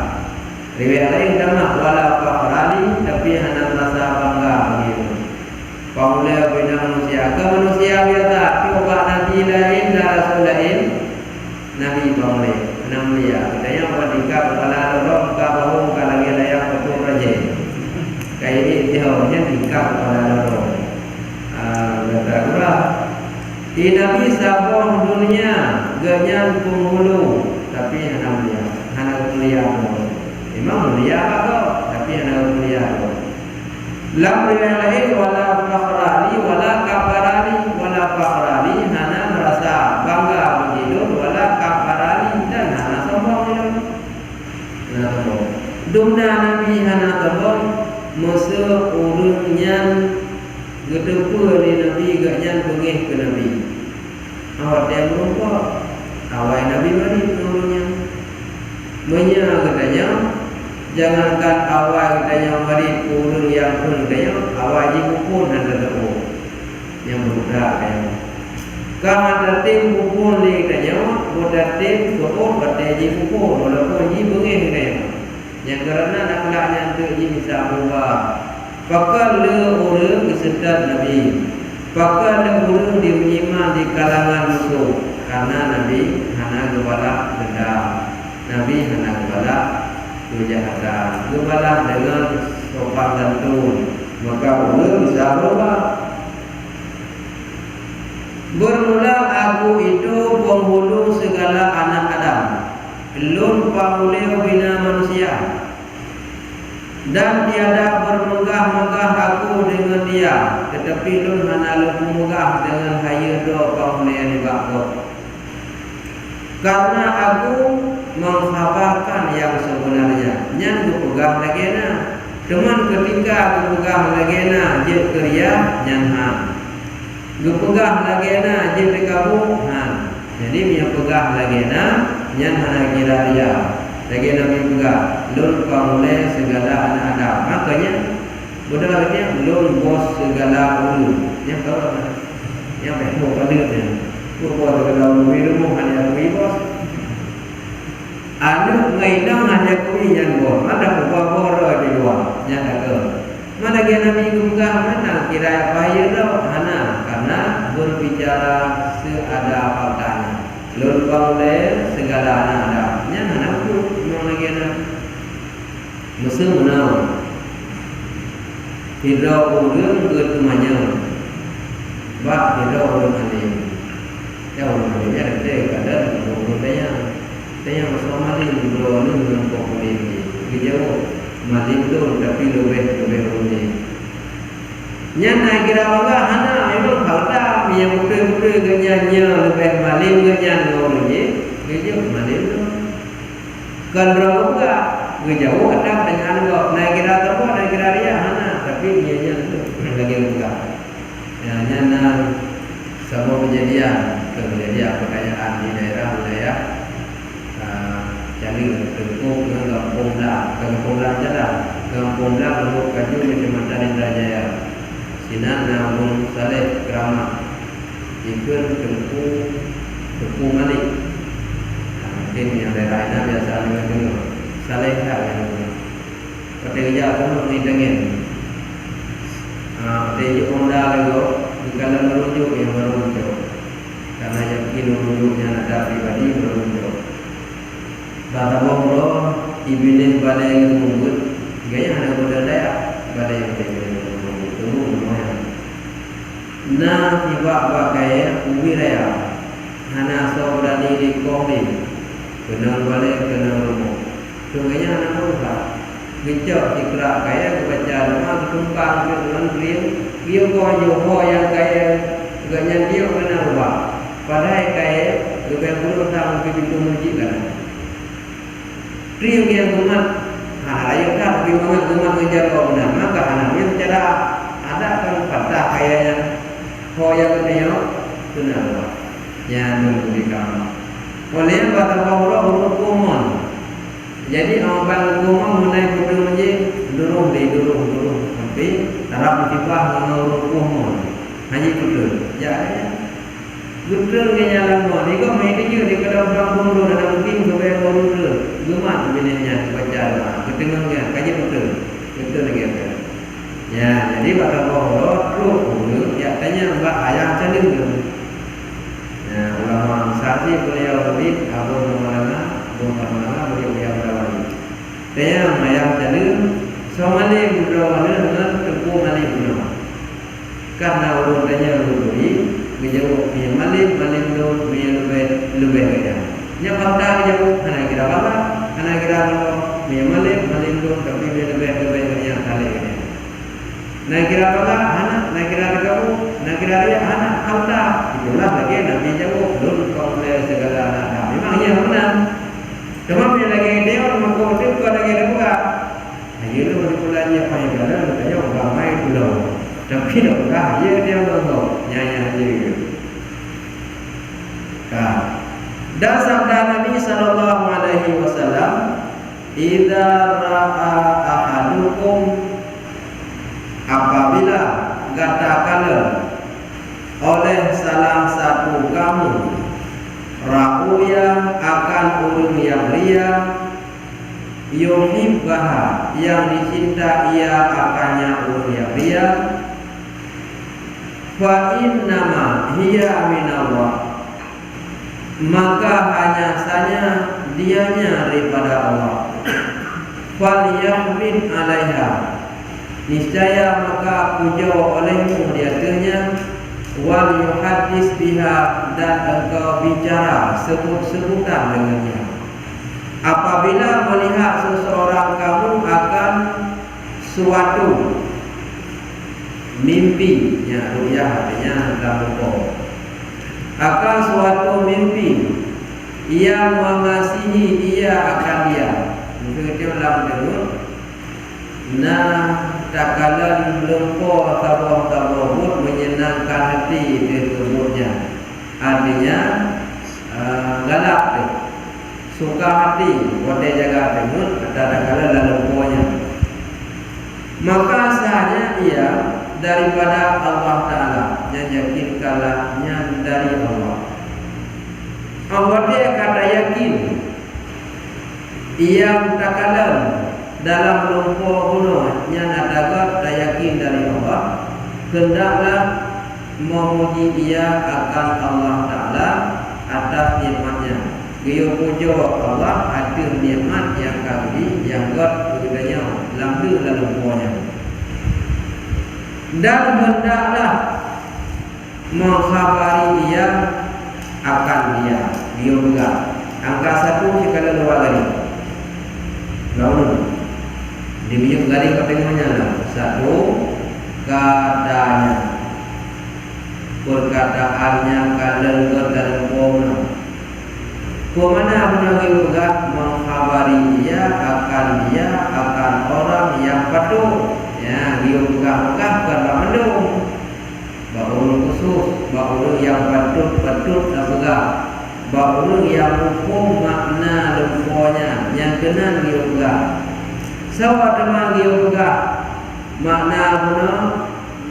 Riwayat lain nama wala fakhrali tapi hana merasa bangga begitu. Pamula bina manusia ke manusia biasa coba nabi lain dan rasul lain nabi pamula namulia kita yang berdika kepala dorong ka bahu ka lagi layak betul raja kayak ini jauhnya dika kepala dorong kata gua di nabi sabon dunia ganyan penghulu tapi hana mulia memang mulia apa tapi hana mulia. Lam riwayat lain wala fakhrali wala kabarali wala fakhrali hana merasa bangga begitu wala kabarali dan hana sombong hana sombong. Dumna Nabi hana sombong masa urungnya gedepu ni Nabi gaknya bengih ke Nabi. Awak dia merumpa awal Nabi beri urungnya menya katanya jangankan awal kita yang beri urung yang pun kita yang awal jibu pun ada temu yang berbudak yang kama tertim pun li kita yang bertertim pun berterji pun walaupun jibu ni kita yang kerana nak kelaknya untuk jibu bisa berubah pakal le urung kesedat Nabi pakal le urung dimenyimak di kalangan musuh karena Nabi hana gebalak dendam Nabi hana gebalak kejahatan, kebalah dengan sopan santun, maka Allah bisa berubah. Bermula aku itu penghulu segala anak Adam, lun pamuleo bina manusia. Dan tiada bermegah-megah aku dengan dia, tetapi lun hana megah dengan haya do pangmulian ibakku. Karena aku mengkhabarkan yang sebenarnya. Nyan ku pegang lagi na. Teman ketika ku pegang lagi na, je kerja nyan ha. Ku pegang lagi na, je dekabu ha. Jadi dia pegang lagi na, nyan hana kira dia. Lagi na pegang. Lun pangmulai segala anak Adam. Makanya modalnya lun bos segala ulu. Yang tahu apa? Yang mau pandai. Buat kalau minum hanya bos. Ada ngaidang hanya kui yang bos. Ada buat di luar. Yang ada. Mana dia nabi gumgah mana kira apa ya dah? Hana karena berbicara seada faktanya. Lurpang le segala ada. Yang mana tu memang lagi ada. Mesti menau. Hidrau urang ketumanya. Bak hidrau urang ini. Jauh lebih ada kemudiannya, saya masuk malin bro ni belum populer ni, jauh malin tu tapi lebih rumit. Nyana kira bangga hana memang halda yang muda kenyanya lebih malin kenyang orang ni, jauh malin tu. Kalau bangga, jauh ada penyaan kau naik kira terbuat naik kira dia hana tapi dia tu lagi bangga. Nyana semua kejadian perkayaan di daerah wilayah Cali Tengku dengan Kampung Dah Lubuk Kaju Kecamatan Indrajaya Sinan Namun Saleh Keramat Ikut Tengku Malik mungkin yang daerah ini biasa dengar Saleh yang ketika pun ditengin Teji Onda lagi bukan merujuk yang merujuk karena yang kini merujuknya ada pribadi merujuk. Bata bongro ibine balai yang mengut gaya ada berdaya balai yang mengut tunggu semuanya. Nah tiba pakai ubi raya hana sobrani di komin kenal balai kenal rumah. Tunggunya anak muda. Gecok ikra kaya kebaca rumah ketumpang ketuan kriu dia ko yang kaya ganyan dia kena rumah padahal kaya lebih buruk tahun ke pintu masjid kan kriu yang umat ayo kan tapi umat ngejar kau benar maka anaknya secara ada kan patah kayanya ko yang kena kena rumah yang nunggu di kamar oleh kata Allah urut kumon. Jadi orang rumah mulai berdua je durung sampai taraf musibah dengan rumah haji betul ya betul ke jalan mo ni ko mai dia di kada orang bumbu dan mungkin sampai betul gemat binenya baca ketengahnya kaji betul lagi apa ya jadi kata Allah ruh ya tanya mbak ayah calim tu ya ulama saksi beliau lebih abang mana beliau yang berawal. Saya mayang jalur, somali berawal dengan tepung mali berawal. Karena urutannya lebih, menjauh dia mali tu dia lebih kaya. Nya fakta jauh, anak kira bapa, anak kira bapa, dia mali tu tapi dia lebih kaya kali kaya. Nak kira bapa, nak kira kamu, nak kira dia anak fakta. Itulah lagi nabi jauh, belum kau boleh segala anak. Memangnya benar. Cuma dia lagi dia orang mengkode itu lagi ada buka. Ayo tu bulannya apa yang ada, katanya orang main dulu. Tapi dah buka, ayo dia ngomong nyanyi je. Dan sabda Nabi sallallahu alaihi wasallam, "Idza ra'a ahadukum apabila katakanlah oleh salah satu kamu ra'uya akan urung yang ria yuhibbaha yang dicinta ia akannya urung yang ria fa innama hiya minallah maka hanya saja dianya daripada Allah fal yahmid alaiha niscaya maka puja olehmu di atasnya wal yuhaddis biha dan engkau bicara sebut-sebutan dengannya. Apabila melihat seseorang kamu akan suatu mimpi, ya ru'yah artinya dalam lupa, akan suatu mimpi yang mengasihi dia akan dia. Mungkin dia dalam dengar. Nah, tak kala lupa tabah-tabah menyenangkan hati tersebutnya. Artinya galak tu, suka hati, boleh jaga dengar. Tak kala lalu lumpanya. Maka sahnya ia daripada Allah Ta'ala, yang yakinkanlah dari Allah. Allah dia kata yakin, ia takalan dalam lumpur gunung yang ada tak yakin dari Allah, hendaklah memuji dia akan Allah Ta'ala atas nikmatnya. Dia puja Allah atas nikmat yang kali yang God kepadanya lampu dalam lumpurnya. Dan hendaklah mengkhabari dia akan dia juga. Angka 1 sekali luar lagi. Lalu dia garing katanya lah. 1 katanya, perkataannya kalengger dalam pona. Kemana benar juga mengkhabari dia akan orang yang patuh. Ya, dia bukan bukan mendung. Bahawa khusus, bahawa yang patut dan pegang, bahawa yang hukum makna lumpurnya yang kena dia pegang. Sawat teman dia pegang makna guna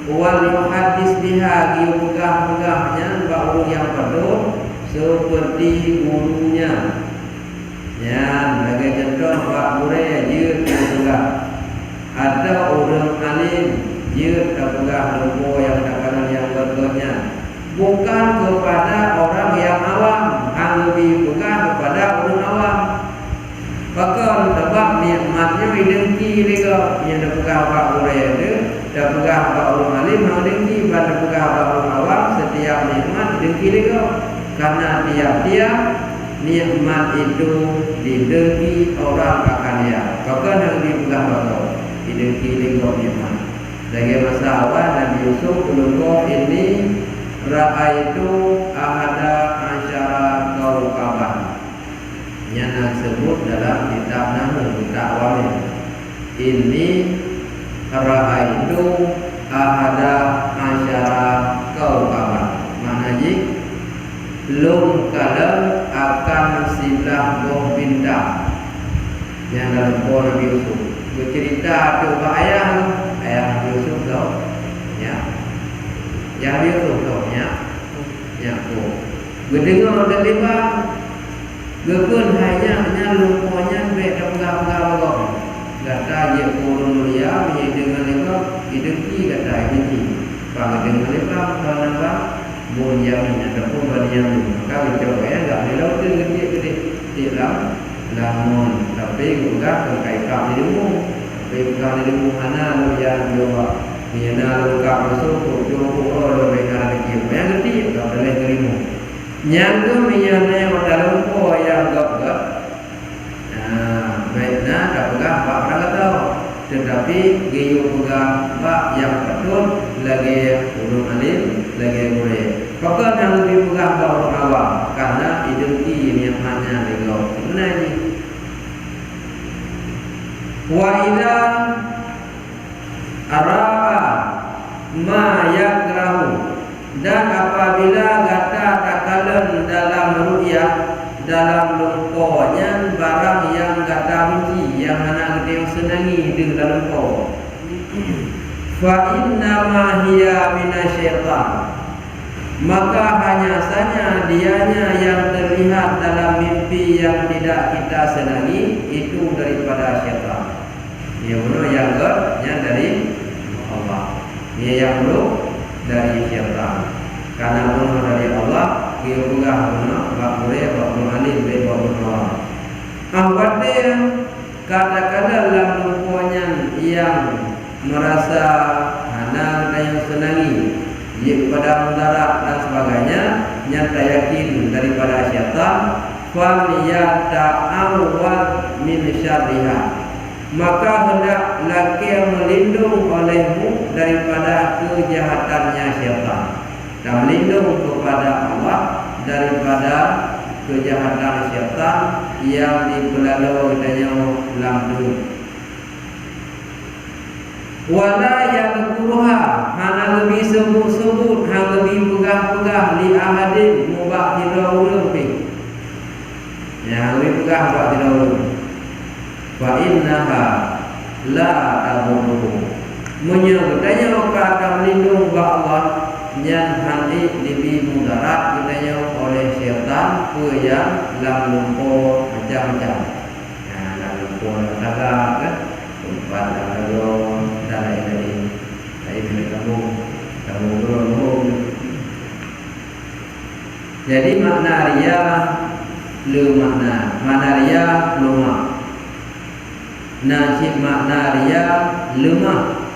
wal hadis biha dia pegang-pegangnya bahawa yang patut seperti gurunya. Ya, sebagai contoh Pak Gure dia pegang. Ada orang alim dia tak pegang lumpur yang tak yang berikutnya, bukan kepada orang yang awam, lebih pegang kepada orang awam. Bahkan sebab nikmatnya dengki juga yang dah pegang Pak Gure itu, dah pegang Pak orang alim, mau dengki pada pegang Pak orang awam. Setiap nikmat dengki juga, karena tiap-tiap nikmat itu didengki orang akan dia. Bahkan yang dipegang bakal didengki juga nikmat. Dari masa awal Nabi Yusuf ulungko ini ra'aitu ahada asyara kaukabah, yang disebut dalam kitab nama Ta'wamil. Ini ra'aitu ahada asyara kaukabah, maknanya lum kala akan silah boh bintang yang dalam buku Nabi Yusuf. Bercerita tu ayah Yusuf tau, ya, yang Yusuf tau, ya, berdengar dan lebar, berpun hanya lumpurnya berbeza-beza bagong. Kata dia kurun mulia, dia dengan lebar, ideki kata ini, kalau dengan lebar, kalau nampak, bun yamin ataupun bani yamin, maka kita tak melau tu gede dalam lamun, tapi juga berkaitan ilmu. Bukan ilmu mana lo yang jawab, ni na lo kap masuk jawab lo mereka lagi. Yang ketiga tak boleh ilmu. Yang kemudian dalam ko yang gap. Baiknya tak pegang pak orang tahu. Tetapi giyu pegang pak yang betul lagi ulun alim lagi boleh. Pokok yang lebih pegang pak orang awam karena identiti nikmatnya dengan sebenarnya. Wa idza ara'a ma yakrahu, dan apabila kata takalan dalam ru'yah dalam lumpurnya barang yang kata benci, yang mana kita yang senangi dengan lumpur, fa inna ma hiya minasyaitan, maka hanya saja dianya yang terlihat dalam mimpi yang tidak kita senangi itu daripada syaitan. Ia benar yang dari Allah. Ia yang belum dari syaitan. Karena benar dari Allah, ia bukan benar bak boleh bak alim bak benar. Angkatnya kata-kata dalam lumpurnya yang merasa hanal dan yang senangi, ia kepada mudarat dan sebagainya, nyata yakin daripada syaitan, fal yata'awwad min syarriha, maka hendak laki melindung olehmu daripada kejahatannya syaitan, dan melindung kepada Allah daripada kejahatan syaitan yang dipelalui dengannya lamdu. Wala yadhkuruha, hana lebih sebut-sebut, hana lebih pegah-pegah li ahadin mubak tidawul fi. Ya, lebih pegah mubak tidawul. Fa innaha la tadurru. Menyebutnya kata melindung ba Allah nyan handi lebih mudarat kitanya oleh syaitan ke yang lam lumpur macam-macam. Ya, lam lumpur tagak kan, tempat tagak dan lain-lain. Saya bila kamu belum. Jadi makna ria lu makna ria lemah. Nasib makna ria lemah.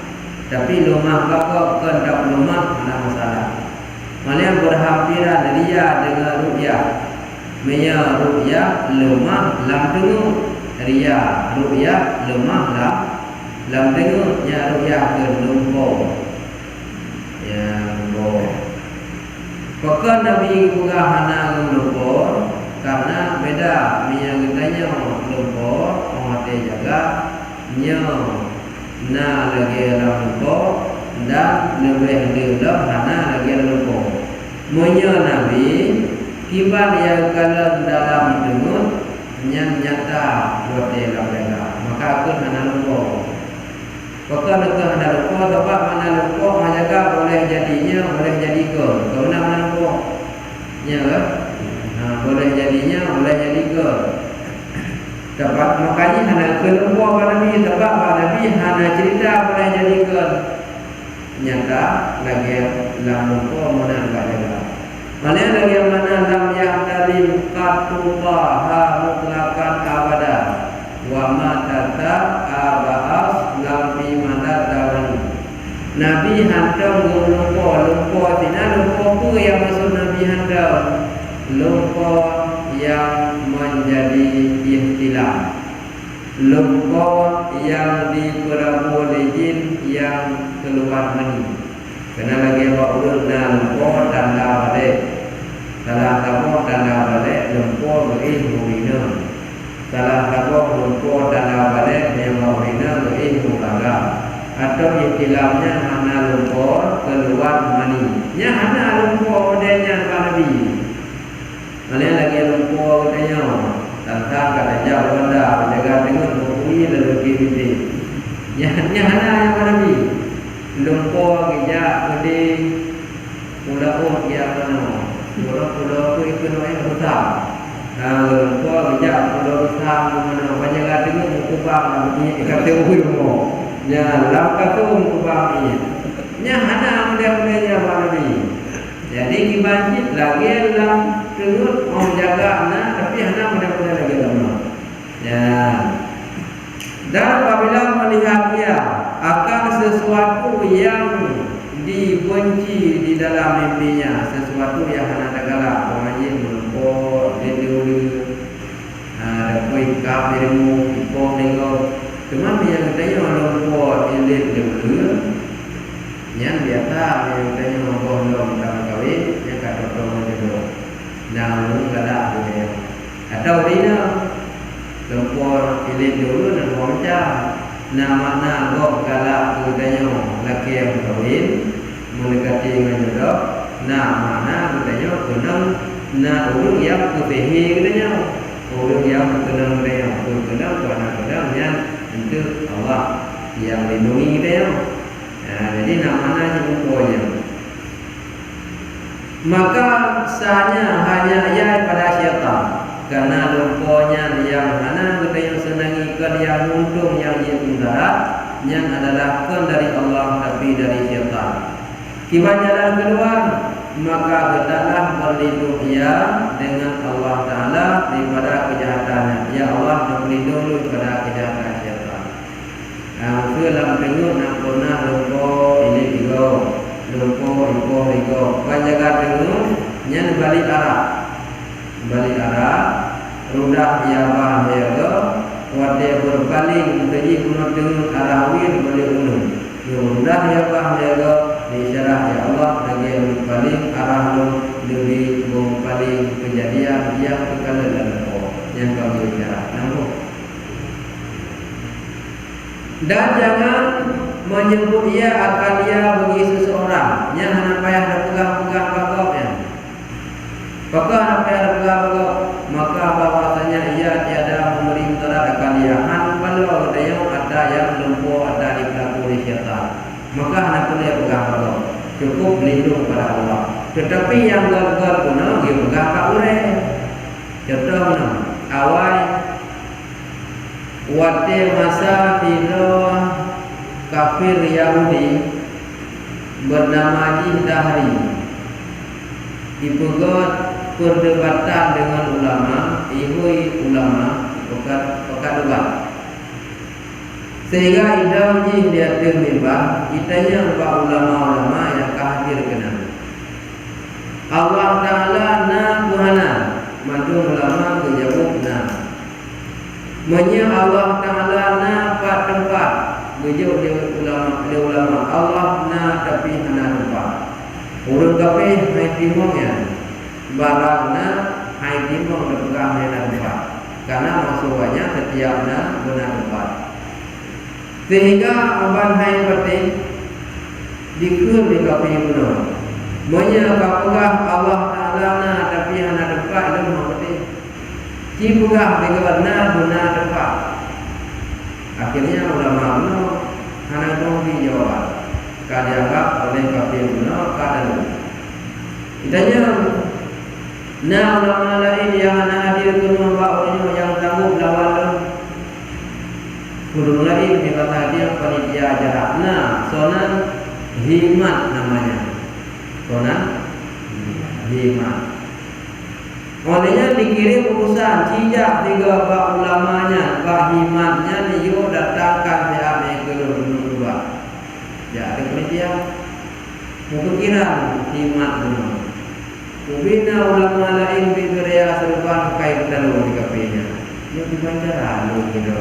Tapi lemah kakak kendak lemah ada masalah. Malah berhampiran ria dengan ru'yah. Menya ru'yah lemah lam dengar. Ria ru'yah lemah lam dengar. Ya ru'yah ke lumpur. Ya lumpur. Pakar Nabi juga hana lumpur karena beda. Menya kitanya lumpur orang jaga nya na lagi lumpur dan lebih dalam hana lagi lumpur. Menya Nabi kibar yang kalau dalam dengut yang nyata buat dia dalam maka aku hana lumpur. Pakar nak hana lumpur sebab mana lumpur menjaga boleh jadinya boleh jadi ke mana lumpur nya kan? Boleh jadinya boleh jadi ke. Dapat makanya hana kelumpur pada Nabi sebab pada Nabi hana cerita boleh jadikan nyata lagi lam lumpur mana enggak jaga. Mana lagi mana lam yahtalim qatullaha mutlaqan abada wa ma tata abas lam fi madadawani. Nabi hantam lumpur tina lumpur yang maksud Nabi hantam lumpur yang menjadi ihtilam, lumpur yang diperbolehin yang keluar mani. Kena lagi bawa ulun lumpur tanda balik. Salah satu tanda balik lumpur berilmu bina. Salah satu lumpur tanda balik yang berilmu berilmu bangga. Atau ihtilamnya hana lumpur keluar mani. Nya hana lumpur modenya Nabi. Mana lagi lumpur katanya tentang kata jauh benda menjaga dengan bukui lalu kiri. Yang hana yang Nabi lumpur kerja gede pulau dia mana pulau tu ikut orang besar. Lumpur kerja pulau besar mana menjaga dengan mukubang ini kata umur. Ya lam kata mukubang ini. Yang hana mudah-mudahnya Nabi. Jadi dibangkit lagi dalam turut orang jaga anak tapi anak mudah-mudahan lagi lama. Ya. Dan apabila melihat dia akan sesuatu yang dibenci di dalam mimpinya, sesuatu yang anak negara pengajian melumpur, dulu ada koi kafirmu, ipom tengok. Cuma yang katanya melumpur ilit dulu. Yang biasa yang katanya membohong dalam kawin yang kata orang jodoh. Nah, lu kada dia. Atau dia lumpur ilit dulu dan macam nama gok kala katanya laki yang kawin mendekati dengan jodoh. Nah, mana katanya kenang na dulu yang kepehi katanya. Dulu yang kenang dia, kenang kenang yang itu Allah yang lindungi dia. Jadi nama-nama lumpurnya. Maka sahnya hanya ia pada syaitan. Karena lumpurnya yang mana kita yang senangikan yang untung yang ia mudarat yang adalah bukan dari Allah tapi dari syaitan. Kiban jalan keluar maka hendaklah berlindung ia dengan Allah Taala daripada kejahatannya. Ya Allah berlindung daripada kejahatan syaitan. Dalam tengok nak pernah lumpur ini tiga lumpur tiga banjaga tengok nyan balik arah rudah iabah dia wate berpaling keji kuno dengan arawin boleh unum. Mudah ya bah jaga di syarah ya Allah lagi berpaling arah lu dari berpaling kejadian yang kekal dalam yang kami bicara. Namun dan jangan menyebut ia akan dia bagi seseorang yang hanya payah pegang-pegang bakoknya. Maka apa yang berlaku maka bahwasanya ia tiada memberi mudarat akan dia. Kalau ada yang lumpuh ada di belakang syaitan. Maka anak dia pegang bakok. Cukup berlindung pada Allah. Tetapi yang gagal guna dia pegang kat urang. Contoh mana? Awal wate masa tino kafir Yahudi bernama Jihdahri dipegot perdebatan dengan ulama, ihui ulama, pekat debat. Sehingga idam jih dia terlibat, itanya empat ulama-ulama yang hadir kena. Allah Ta'ala na Tuhana, madu ulama kejawab na. Menya Allah Ta'ala na pak tempat, kejawab dia ulama. Allah na tapi hana tempat. Urut kape mai timongnya. Barangna hai timong berpegang dengan tempat karena maksudnya setiapnya benar tempat sehingga aban hai penting dikul di kapi benar menyapa pegang Allah Ta'ala na tapi hana tempat itu maksudnya ci pegang dengan benar tempat akhirnya ulama benar hana dong dijawab kadianggap oleh kapi benar kadang itanya. Nah ulama lain yang hadir ke membawa yang tangguh lawan guru lain kita hadir panitia acara. Nah sonan himat namanya. Sonan himat. Olehnya dikirim urusan cijak tiga bak ulamanya, bak himatnya dia datangkan PAB ke dua. Ya ada panitia. Kepikiran himat dulu. Ubina ulama lain biberea serupan kait dalu di kapinya. Dia dibancara lu gitu.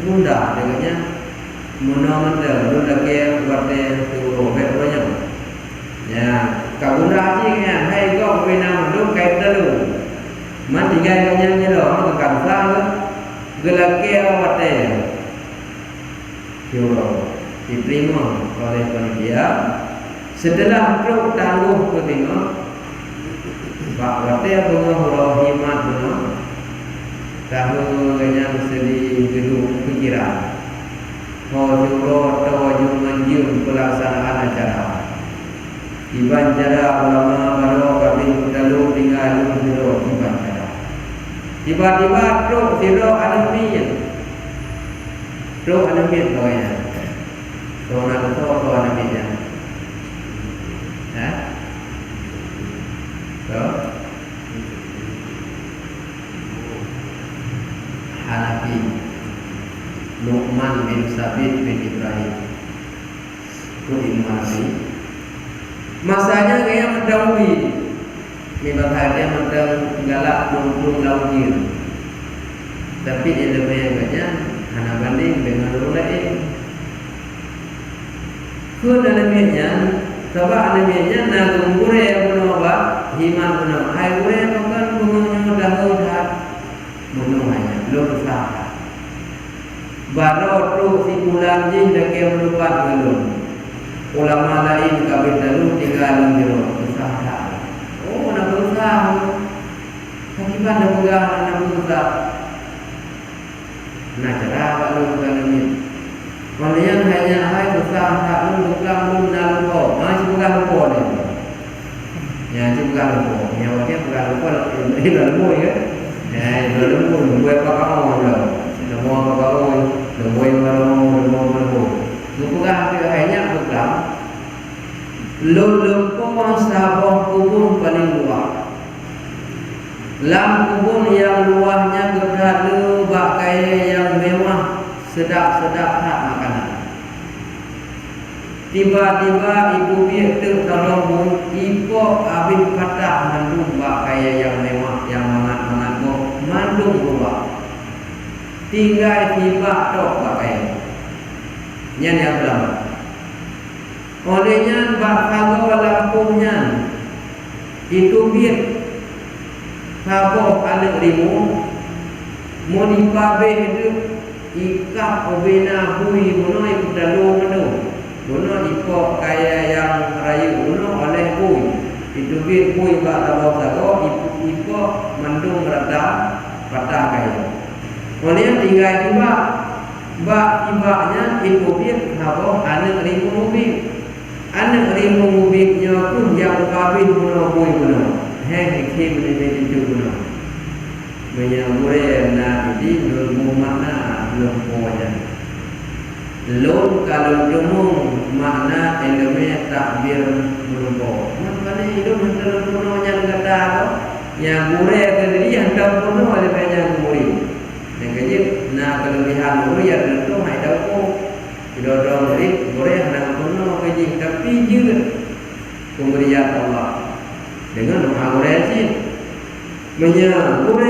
Mudah dengannya. Mudah-mudah lu lagi buatnya tu betulnya. Ya, kabunda aja kan. Hai kau ubina lu kait dalu. Man tinggal kanya ni lo, man kansang lu. Gelake awate. Juro diterima oleh panitia. Setelah truk tangguh ke tengok Pak Wate pengohroh himat benar tahu yang sedih gedung pikiran hojuro tawajum manjum pelaksanaan acara iban cara ulama baru kami dalu tinggal dulu iban cara tiba-tiba truk siro anamin pokoknya soalnya betul anaminnya Hanafi Nu'man bin Sabit bin Ibrahim itu Imam Hanafi masanya kayak mendahului mibat hadiah mendang galak nungtung laujir tapi ilmunya banyak hana banding dengan orang lain ke dalamnya sebab alaminya nagum kure menolak himan benar hai kure bukan bunganya dahulu dah menuhanya belum sah baru tu si bulan jin dah kaya melupat belum ulama lain kabin dalu tinggal di rumah usaha oh nak berusaha akibat dah pegang nak berusaha nak cara kalau bukan ini Kemudian hanya hai besar tak lu bukan lu nak lupa, masih bukan lupa ni. Ya, bukan lupa. Yang waktu bukan lupa, ini lupa ya. Ya, lupa buat apa kamu dah. Semua apa kamu, lupa. Bukan hanya bukan. Lu lupa sabah kubur paling luar. Lam kubur yang luahnya berada bakai yang mewah. Sedap-sedap tak makanan. Tiba-tiba ibu biar tertolong ibu habis patah mandung bak kaya yang mewah yang mangat-mangat mandung buah. tinggal tiba tok pakai. Yang pertama. Olehnya bakal lampunya itu biar kabur anak rimu mau dipabe itu ikap obena hui buno ikut dalu menu buno ikut kaya yang rayu buno oleh hui itu biar hui bakal sago ikut mendung reda patah kaya. Olehnya tinggal tiba bak tibanya itu biar kabur anak rimu mobil. Anak rimu mobilnya pun yang kabin buno hui buno. Hei kim ini itu buno. Menyambure na ini belum mana belum punya. Lon kalau jumung makna elemen takbir belum po. Maknanya itu menurut buno yang kata apa? Yang mure kediri yang tak buno oleh banyak muri. Yang kecil na kelebihan muri yang tentu hai tahu. Dodong murid boleh hendak penuh kaji tapi juga pemberian Allah dengan doa Quraisy menyambut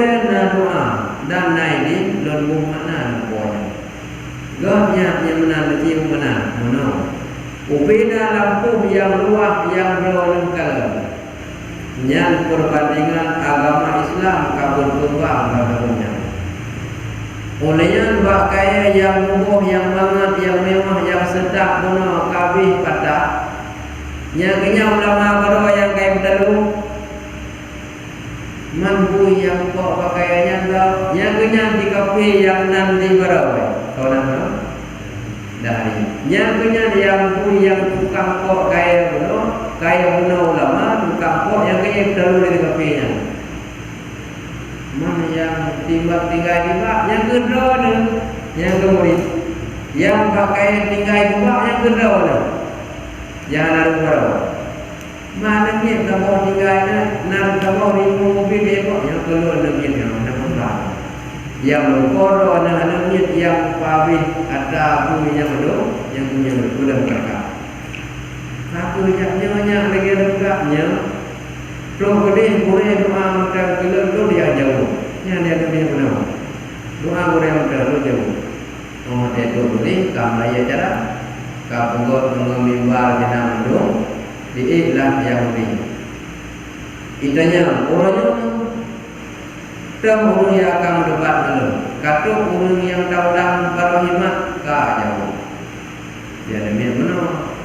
doa dan naik lembung mana boleh gahnya yang menanti mana mana ubeda lampu yang luas yang berlengkal yang perbandingan agama Islam kabur kembang barunya. Olehnya bak kaya yang murah, yang banget, yang mewah, yang sedap guna kabih patah. Nyaknya ulama baru yang kaya berdalu mampu yang kok pakaiannya kau. Nyaknya di kafe yang nanti baru. Kau nama dari. Nyaknya yang pun yang tukang kok kaya guna ulama tukang kok yang kaya berdalu di kafenya. Mana yang tinggal yang kedua ni, yang kemudian yang pakai tinggal yang kedua ni, jangan ada baru. Mana ni kamu tinggal nak kamu di mobil depok yang kedua ni yang nampak. Yang berkodoh nak ni yang pabrik ada punya betul, yang punya betul mereka. Aku yang lagi dekatnya. Doa boleh doa macam kilo tu dia jauh. Yang dia tu dia benar. Doa boleh macam tu jauh. Oh dia tu boleh. Kamu ayat cara. Kamu buat mengimbar jenama tu. Diiklah yang boleh. Itanya orangnya. Tak orang yang akan debat dulu. Kata orang yang tahu dah baru himat kah jauh. Dia demikian benar.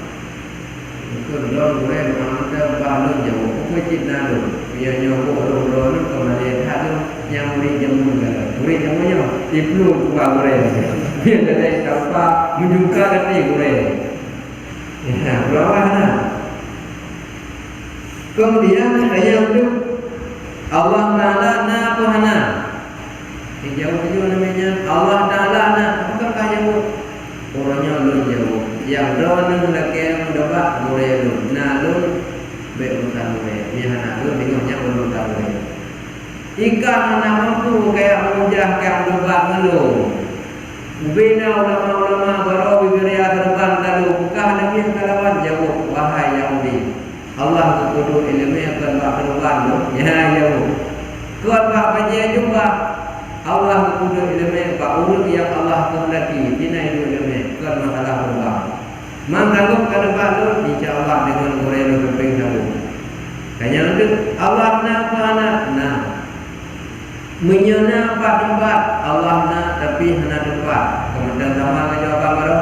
Kedua boleh mengambil bahan jauh. Kau cipta dulu. Biar nyoba orang-orang kembali hadu yang boleh jamu negara. Boleh jamunya dipeluk kuah boleh. Biar dari tanpa menjuka kati boleh. Ya, berapa na? Kemudian ayat itu Allah Taala na Tuhana. Jauh itu namanya Allah Taala na. Apakah jauh? Orangnya lu jauh. Yang doang lagi mendapat boleh lu. Nah lu berurusan boleh. Dia anak lu dengarnya berurusan boleh. Ikan anak mampu kayak mujah kayak mendapat lu. Bina ulama-ulama baru bibirya terban lalu bukan demi kalawan jauh wahai Yahudi. Allah kudu ilmu akan berterban lu. Ya jauh. Kuat pak baca jumpa Allah kudu ilmu pak ulul yang Allah kehendaki. Bina ilmu kuat masalah berubah. Mangkanggup ke depan tu, insyaAllah dengan orang yang berping dahulu. Kanya itu, Allah nak apa anak? Nak. Menyana apa tempat? Allah nak tapi hana tempat. Kemudian sama ke jawapan baru.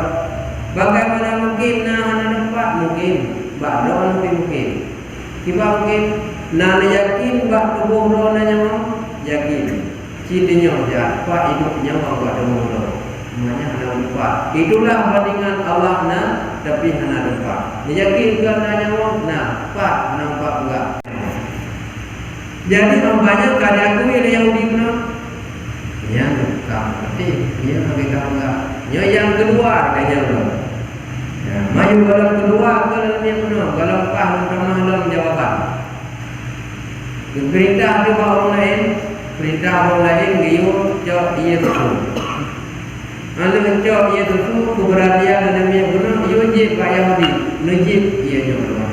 Bagaimana mungkin nak hana tempat? Mungkin. Bak doa lebih mungkin. Tiba mungkin. Nak yakin bak tubuh doa nanya mau? Yakin. Citinya ya, pak hidupnya mau bak tubuh doa. Semuanya hana tempat. Itulah bandingan Allah na tapi hana tempat. Yakinkan nanya mau na pak nampak enggak. Jadi nampaknya kada aku ini Yahudi kena. Ya, kamu berarti dia bagi kamu enggak. Yang kedua kaya Allah. Ya, maju dalam kedua kalau dia kena, kalau paham ramah dalam jawaban. Perintah tu orang lain, perintah orang lain dia jawab ia tu. Anda mencok ia tu keberanian dan dia guna wajib Pak Yahudi wajib ia jawab.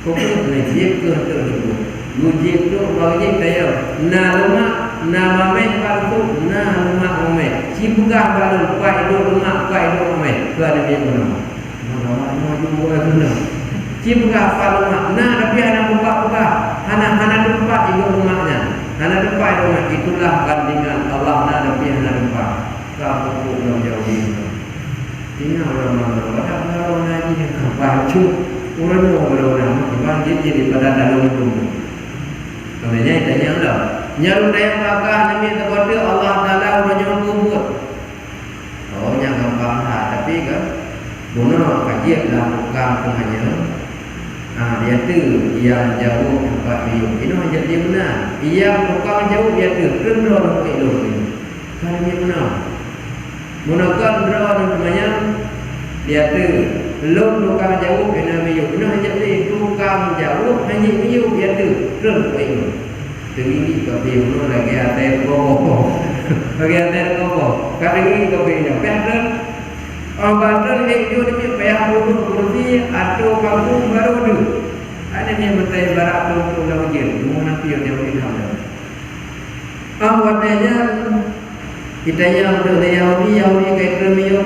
Kau pun wajib ke tu. Wajib tu wajib saya. Nah lemak nama meh palsu na lemak meh cipugah balun kuat hidup lemak kuat hidup meh tu ada dia guna nama jumbo guna cipugah palmak na tapi hana buka hana tempat hidup lemaknya hana tempat hidup lemak itulah bandingan Allah na tapi hana tempat kamu belum jauh ini tinggal orang-orang orang ngaji yang baju orang nama jadi pada dalam rumah. Kemudian ditanya Allah, nyaru daya pakah Nabi kepada Allah Taala orang kubur. Oh, yang gampang tapi kan, bono kaji dalam bukan hanya. Dia tu yang jauh tempat biu. Ini hanya dia benar. Yang bukan jauh dia tu kendor itu. Kalau dia benar. Monokan berada namanya dia tu belum tukang jauh kena biu. Ini hanya dia tukang jauh hanya biu dia tu terus biu. Tinggi ke biu lagi ada kopo. Lagi ada kopo. Kali ke biu pattern. Pattern itu dia payah dulu kursi atau kampung baru tu. Ada yang betul barat tu lalu je. Mana biu dia boleh tahu. Awalnya kita yang ada Yahudi kata biu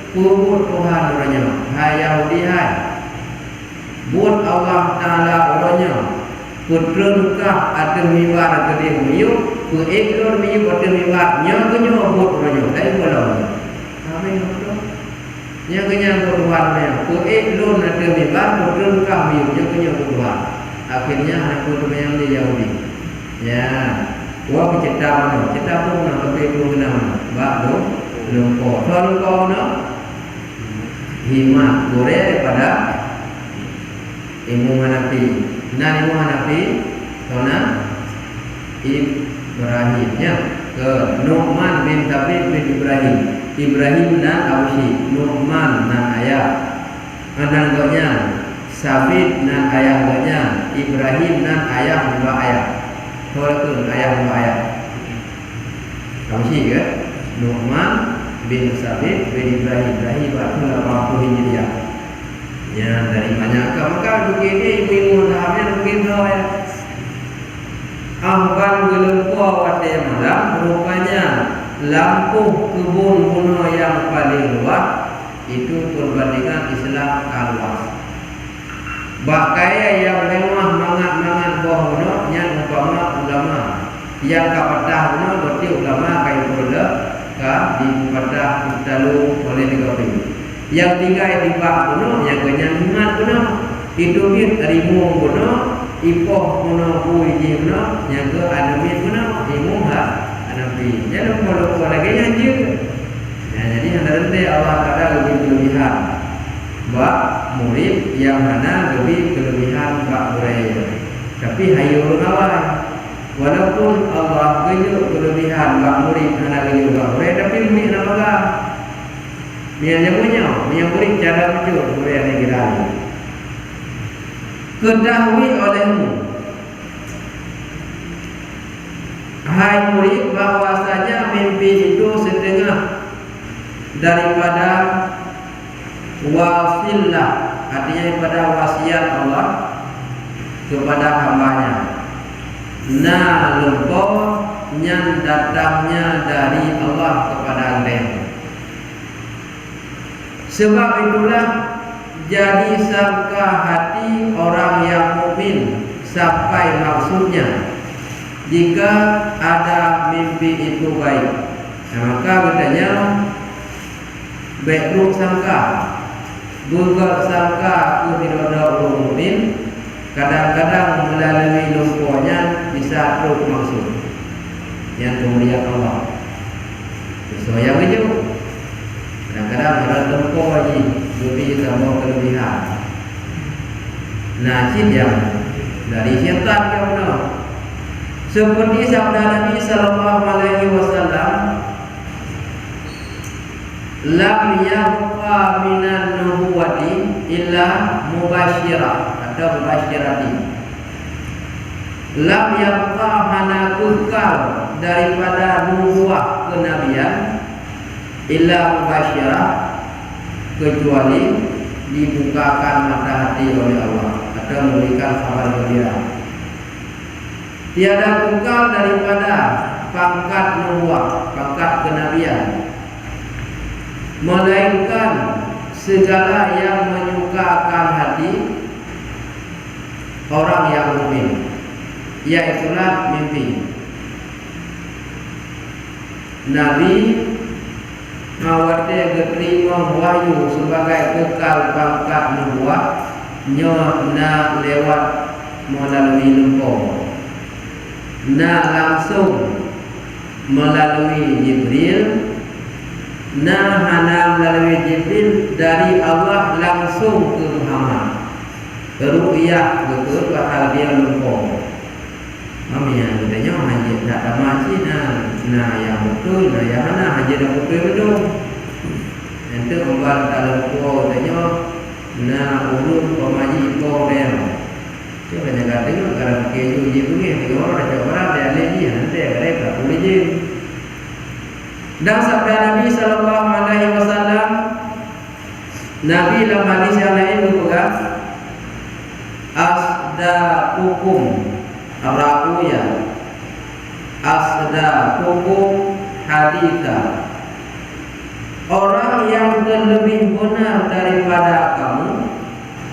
kubur Tuhan orangnya. Hai Yahudi hai. Buat Allah Taala orangnya. Putrukah ada miwar atau dia biu, ku ekor biu atau miwar, nyangkanya buat orangnya. Dari bola. Kami betul. Nyangkanya buat Tuhannya. Ku ekor atau miwar, putrukah biu, nyangkanya buat Tuhan. Akhirnya aku yang dia Yahudi. Ya. Wah bercerita mana? Cerita pun nak lebih dulu nama. Bak do, lumpur. Kalau lumpur mana? Hima goreng daripada ilmu Hanafi. Nah ilmu Hanafi, karena Ibrahim ya ke Nu'man bin Thabit bin Ibrahim dan Ausi, Nu'man dan ayah, anaknya Sabit dan ayahnya, Ibrahim dan ayah dua ayah. Walaupun ayah dua ayah. Ausi ke Nu'man bin Sabit bin Ibrahim waktu 80 Hijriah. Ya dari banyak maka begini ibu-ibu sahabatnya begitu ya. Amban gelempur wadai malam rupanya lampu kebun bunuh yang paling luas itu perbandingan Islam luas. Bakaya yang mewah mangat bawah bunuh yang umpama ulama yang kapatah bunuh berarti ulama kayu pula di pada lalu oleh negara yang tinggal di bak puno yang kenyangan puno hidupin rimu puno ipoh puno puiji puno yang ke adami puno imu ha anabi jadi kalau lagi yang juga jadi nanti Allah Taala lebih kelebihan bak murid yang mana lebih kelebihan bak murid tapi hayul awal walaupun Allah gejur kelebihan bak murid anak gejur bak murid tapi murid nama dia menyambut cara menjur boleh ada kira. Ketahui olehmu, hai murid, bahwasanya mimpi itu setengah daripada wasillah, artinya daripada wasiat Allah kepada hambanya. Nah lumpur yang datangnya dari Allah kepada anda. Sebab itulah jadi sangka hati orang yang mukmin sampai maksudnya jika ada mimpi itu baik. Maka katanya baik sangka, gugur sangka aku tidak ada orang mukmin. Kadang-kadang melalui lumpurnya bisa terus maksud yang kemuliaan Allah. So yang itu. Kadang-kadang ada tempur lagi lebih tambah kelebihan. Najib yang dari syaitan yang benar. Seperti sabda Nabi sallallahu alaihi wasallam, lam yabqa minan nubuwati illa mubasyirah atau mubasyirati. Lam yabqa hanakukal daripada nubuwah kenabian illa mubasyirah kecuali dibukakan mata hati oleh Allah atau memberikan kabar gembira. Tiada kekal daripada pangkat nubuah, pangkat kenabian, melainkan segala yang menyukakan hati orang yang mukmin, yaitulah mimpi. Nabi awate keterima wahyu sebagai bekal pangkat nubuah na lewat melalui lempung, na langsung melalui Jibril, na hana melalui Jibril dari Allah langsung ke Muhammad. Ruqyah betul bahal dia lempung. Mami yang katanya haji tak ada masih na yang betul, na yang hana haji dah betul. Nanti orang dalam kuah katanya na urut pemaji kuah dia. Cuma jangan tengok kalau keju je begini, tiga orang ada orang dia alergi nanti ada tak boleh je. Dan sabda Nabi sallallahu alaihi wasallam, Nabi dalam hadis yang lain berpegang asdaqukum rawiya, asdaqukum haditha. Orang yang lebih benar daripada kamu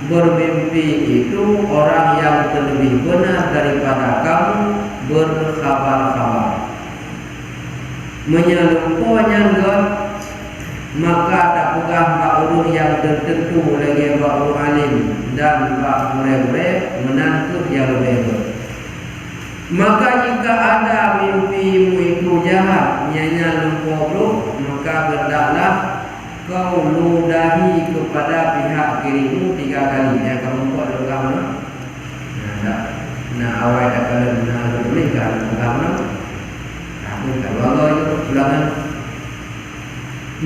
bermimpi itu orang yang lebih benar daripada kamu berkhabar-khabar. Menyelumpurnya enggak, maka tak pegang pak urut yang tertentu lagi pak urut alim dan pak mure-mure menantu yang lebih. Maka jika ada mimpimu itu jahat, nyanya lumpur, maka hendaklah kau ludahi kepada pihak kirimu 3 kali. Yang kamu buat dalam kamu, nah awal dah kalau nak boleh kan kamu, aku kalau Allah itu ulangan.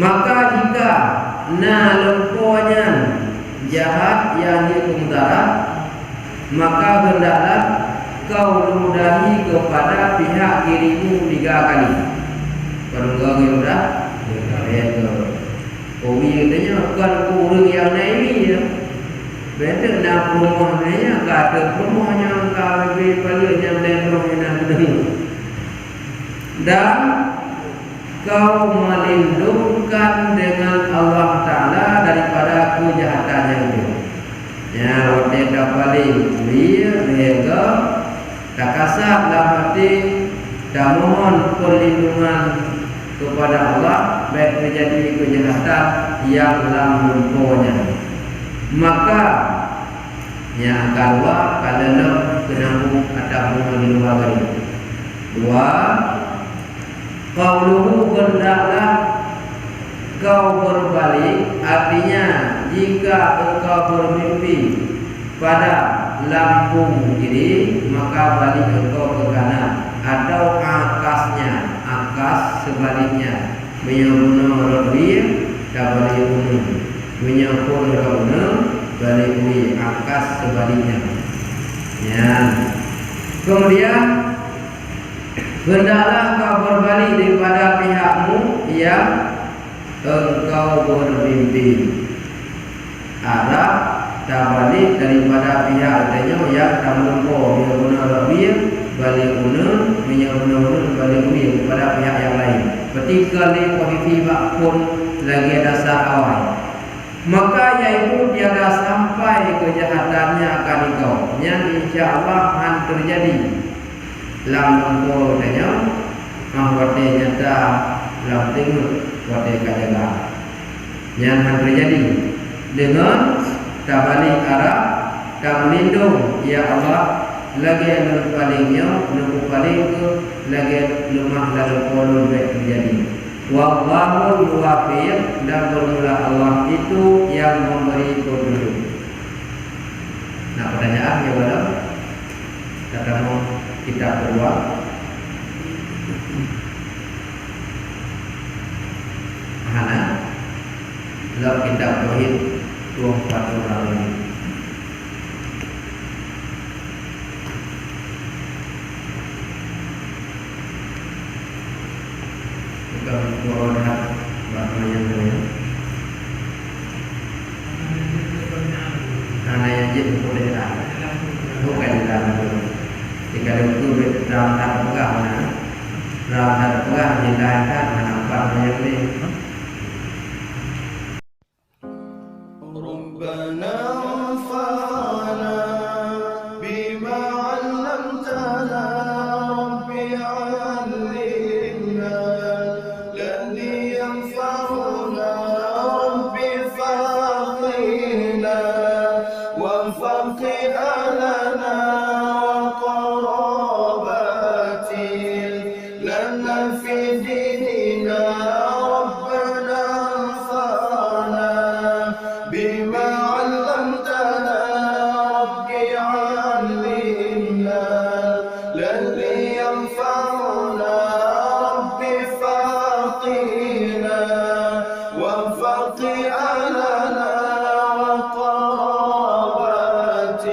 Maka jika lumpurnya jahat yang dia kemudara, maka hendaklah kau ludahi kepada pihak kirimu 3 kali. Perenggang yang dah, Owi katanya kan kurang yang naik ya. Betul nak rumahnya kata rumahnya kau lebih paling yang rumah nak dengar. Dan kau melindungkan dengan Allah Taala daripada kejahatannya itu. Ya, waktu dah paling lega, tak kasar dalam hati, dan mohon perlindungan kepada Allah baik terjadi kejahatan yang lampaunya, maka yang kalwa kalau kenamu atamu di luar dari. 2. Qauluhu hendaklah kau berbalik, artinya jika engkau bermimpi pada lambung kiri, maka balik engkau ke kanan, atau akasnya, akas sebaliknya, menyempurna rodwir dan balik unum, menyempurna rodwir balik ui, akas sebaliknya. Ya. Kemudian hendaklah kau berbalik daripada pihakmu yang engkau bermimpi, arah tak balik daripada pihak katanya yang tak melempur, dia guna rodwir balik unum, menyempurna balik ui kepada pihak yang lain. Ketika posisi pun lagi ada awal, maka yaitu tiada sampai kejahatannya akan engkau, yang insya-Allah akan terjadi. Lampau tanya, wate nyata lam tengok wate kajaga, yang akan terjadi dengan tabalik arah dan melindung ya Allah. Lagi yang palingnya, nunggu paling ke lagi lemah dalam kolon baik terjadi. Wallahu muwaffiq, dan bermula Allah itu yang memberi petunjuk. Nah, pertanyaan ya boleh. Kata mau kita kedua. Hana, lalu kita tauhid 24 orang ini. Orang bahasa yang lain, karena yang jadi boleh dah, bukan dalam. Jika itu dalam tanpa mana, Rahmat Tuhan dilahirkan menampak banyak ini. ربنا انفعنا بما علمتنا رب علمنا الذي ينفعنا رب فقنا وانفق لنا وقرابات لنا في ديننا ربنا انفعنا بما علمتنا رب علمنا الذي ينفعنا رب فقنا وانفق لنا وقرابات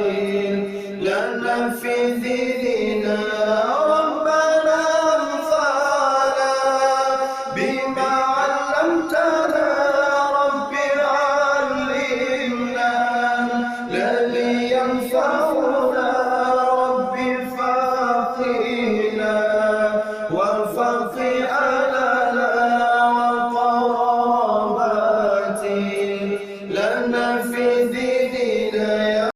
لنا في ديننا ربنا انفعنا بما علمتنا رب علمنا الذي ينفعنا رب فقنا وانفق لنا وقرابات لنا في